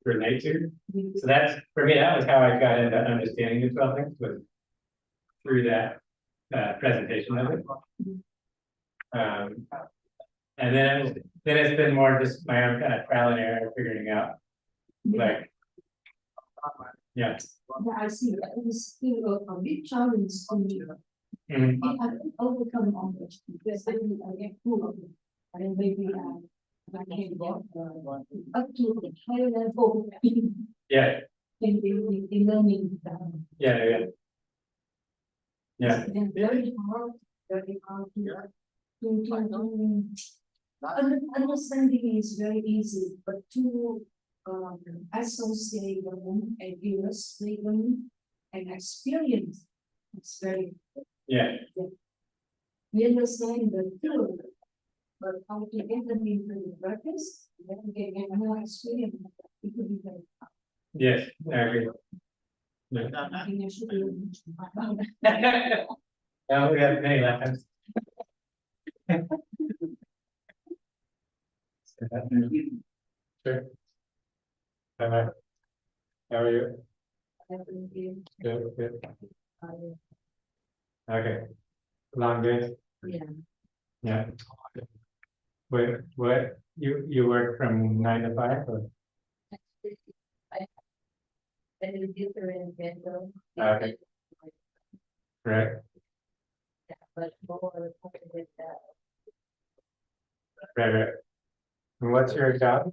relate to. So that's, for me, that was how I got into understanding the 12 things, was through that presentation of it. And then it's been more just my own kind of trial and error, figuring out, like, yeah. Yeah, I see that it is still a big challenge for me. Mhm. If I can overcome on it, because then I get full of it, and then maybe I can get up to the higher level Yeah, in learning. yeah. And very hard to understanding is very easy, but to associate them and illustrate them and experience, it's very. Yeah, We understand the theory, but how to get them into the practice, then we can get more experience. It could be very hard. yes, I agree. Yeah. I think I should do. Well, we have many lessons. Sure. How are you? Good. Okay. Long day? Yeah. What, you work from 9 to 5 or? Okay. Right. Right. And what's your job?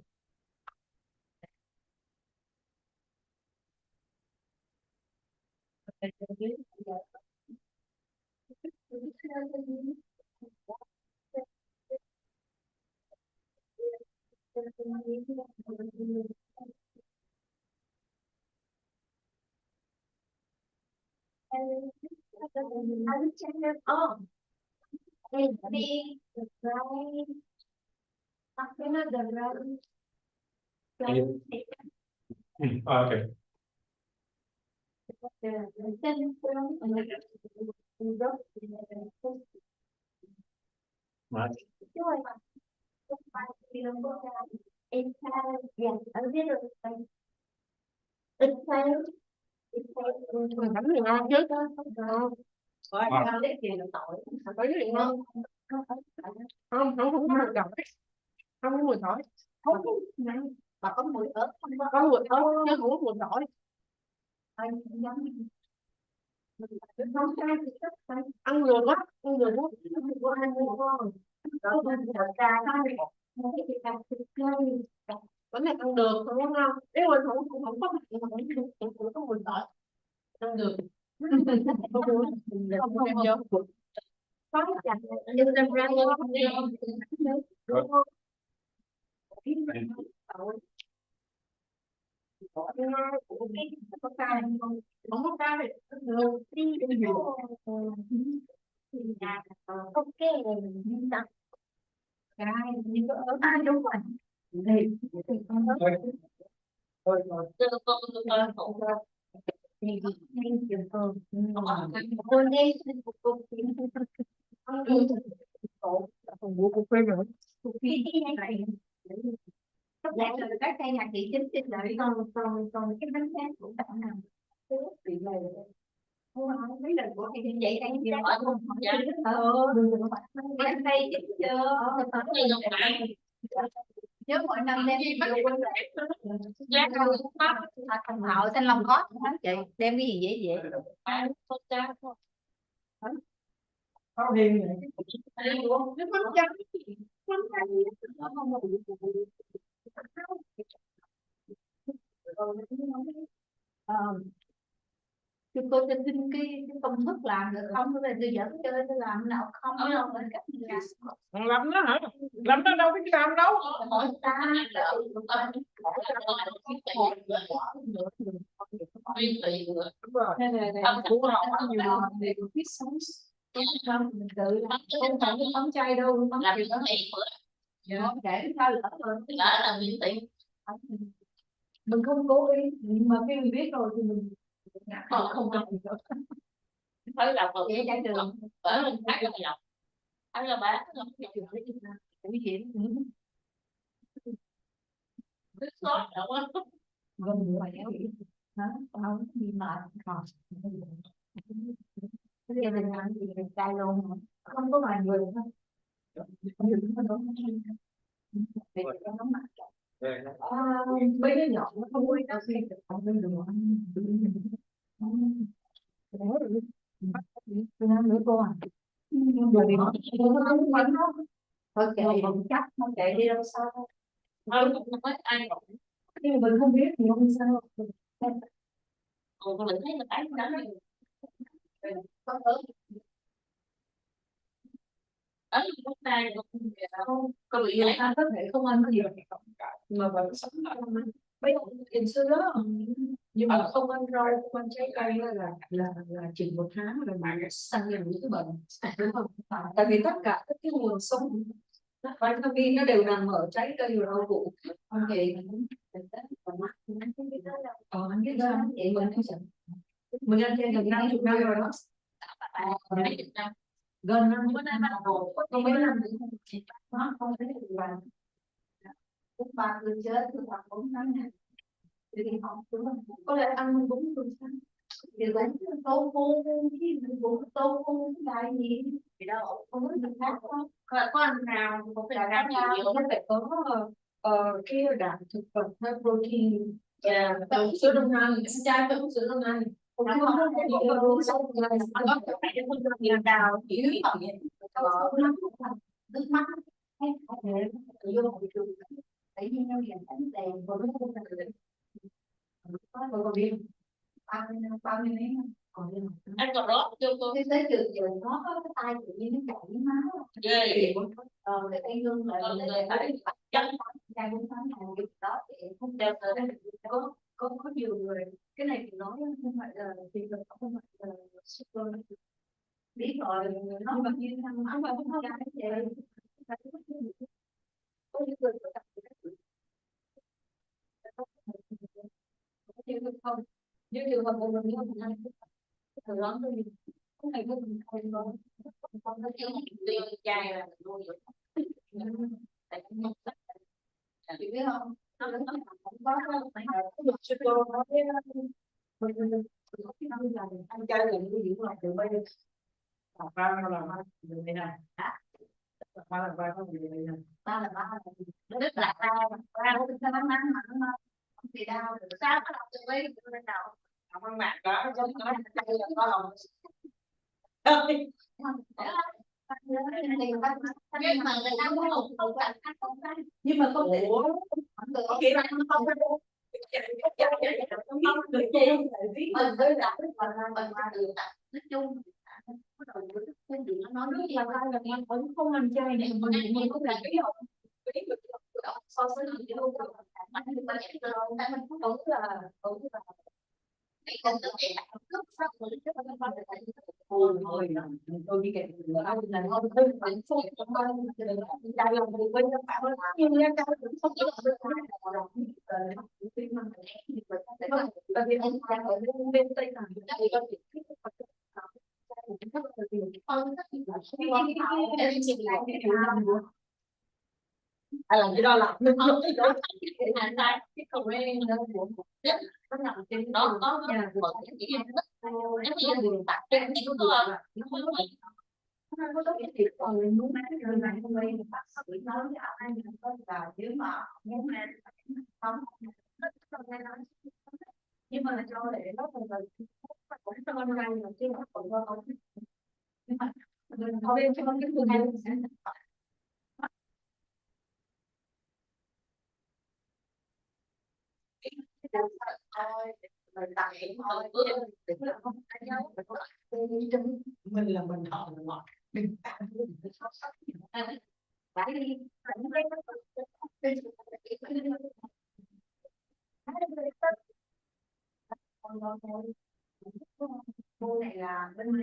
Oh, and being the bride, after the bride. Oh, okay. What? Mình bánh thì ngon chứ. Có gì ngon. Không có mùi gỏi. Không có mùi gỏi. Mà có mùi ớt không? Có mùi ớt chứ không có mùi gỏi. Ăn nhiều quá, ăn nhiều quá. Có ai mua không? Bánh này ăn được không đúng không? Nếu mình không có không có mùi gỏi. Ăn được. Không em vô. Có chặt nhân dân ra luôn. Không có ca thì ok nhưng có ai đúng rồi đây Dạ rồi các cây nhạc chị chính xin lợi còn cái bánh khác của bạn nào bị này mấy lần của chị vậy đây chị hỏi không bánh đây chính chưa nhớ mỗi năm đem đi vô quên thành hậu thanh long có chị đem cái gì dễ dễ có riêng nước mắm chấm chúng tôi sẽ xin cái công thức làm được không? Rồi tôi dẫn chơi tôi làm nào không? Đâu phải cách gì làm. làm nó hả? Làm nó đâu biết làm đâu. Mỗi ta mình tự không phải cái món chay đâu món gì đó để ta lỡ rồi là miễn tiện. mình không cố ý nhưng mà khi mình biết rồi thì mình không cần nữa Phải làm được vậy giải trường ở mình phải làm lọc anh là bán cái gì nước sốt đâu á gần như vậy hả không gì mà còn cái gia đình làm gì mình cay luôn không có vài người thôi mấy đứa nhỏ nó không quên nó khi không lên đường nữa cô à rồi đi thôi kệ chắc không kệ đi đâu sao không biết ai rồi nhưng mà mình không biết thì không sao mình thấy là bán đó ở lúc này có bị người ta có thể không ăn nhiều mà vẫn sống mấy ông tiền xưa đó nhưng mà không ăn rau không ăn trái cây là chừng một tháng rồi mà sanh ra những cái bệnh đúng không? Tại vì tất cả các cái nguồn sống vitamin nó đều nằm ở trái cây và rau củ thì ăn cái đó vậy mình ăn trên gần 50 năm rồi đó gần 50 năm rồi có mấy năm nó không thấy được làm lúc ba tôi chết tôi làm 4 tháng này thì họ có lẽ ăn đúng tôi sáng thì cũng tô khô chứ cũng tô khô cái gì thì đâu không có gì khác không có ăn nào cũng phải ăn nhiều nó phải có cái đạm thực vật hay protein sữa đậu nành chai phải uống sữa đậu nành không có sâu nhiều đào chỉ nước mắt vô hội trường tại vì nhau dành ánh đèn rồi nó không phải được còn biết bao nhiêu mấy còn đi anh còn đó cho cô cái tới trường giờ có cái tay tự nhiên nó chạy với máu ghê để tay gương lại để chân tay 4 tháng hàng dục đó thì không đeo có nhiều người cái này thì nói không phải là thì không phải là super biết rồi nó mà như thằng không phải không cái gì có những người không như trường hợp của mình không ăn từ đó tôi cái này tôi không không có cái tiêu chai là luôn rồi chị biết không nó không có phải được sư cô nói mình ăn chay là cái gì mà từ bây giờ ba nó làm gì đây này ba là ba không gì đây này ba là rất là ba tôi sẽ bán mà không thì đau được sao nó làm từ bây giờ bên đầu không ăn mặn đó cho nó đây là có lòng nhưng mà không thể khi mà không có mình tới đặt mình từ nói chung cái gì nó nói nước là em vẫn không ăn chay này mình cũng là cái so sánh những cái Tôi đi kèm người ông là ông hơi phải phun trong bao nhiêu đại lòng thì quên cho bạn nhưng nha cao cũng không có bởi vì ông đang ở bên tây này thì có thể làm cái đó là mình không cái đó cái cầu quen của nó nằm trên đó có nhà của chỉ em đường tắt trên cái đó nó không có cái việc còn mình muốn mấy người này không quen bắt sợi nói với ai mình có vào nếu mà muốn ăn không nhưng mà cho để nó còn cũng cho con này mà chứ nó còn không mình thôi bên cho cái người này sẽ mình là mình họ ngọt mình cô này là bên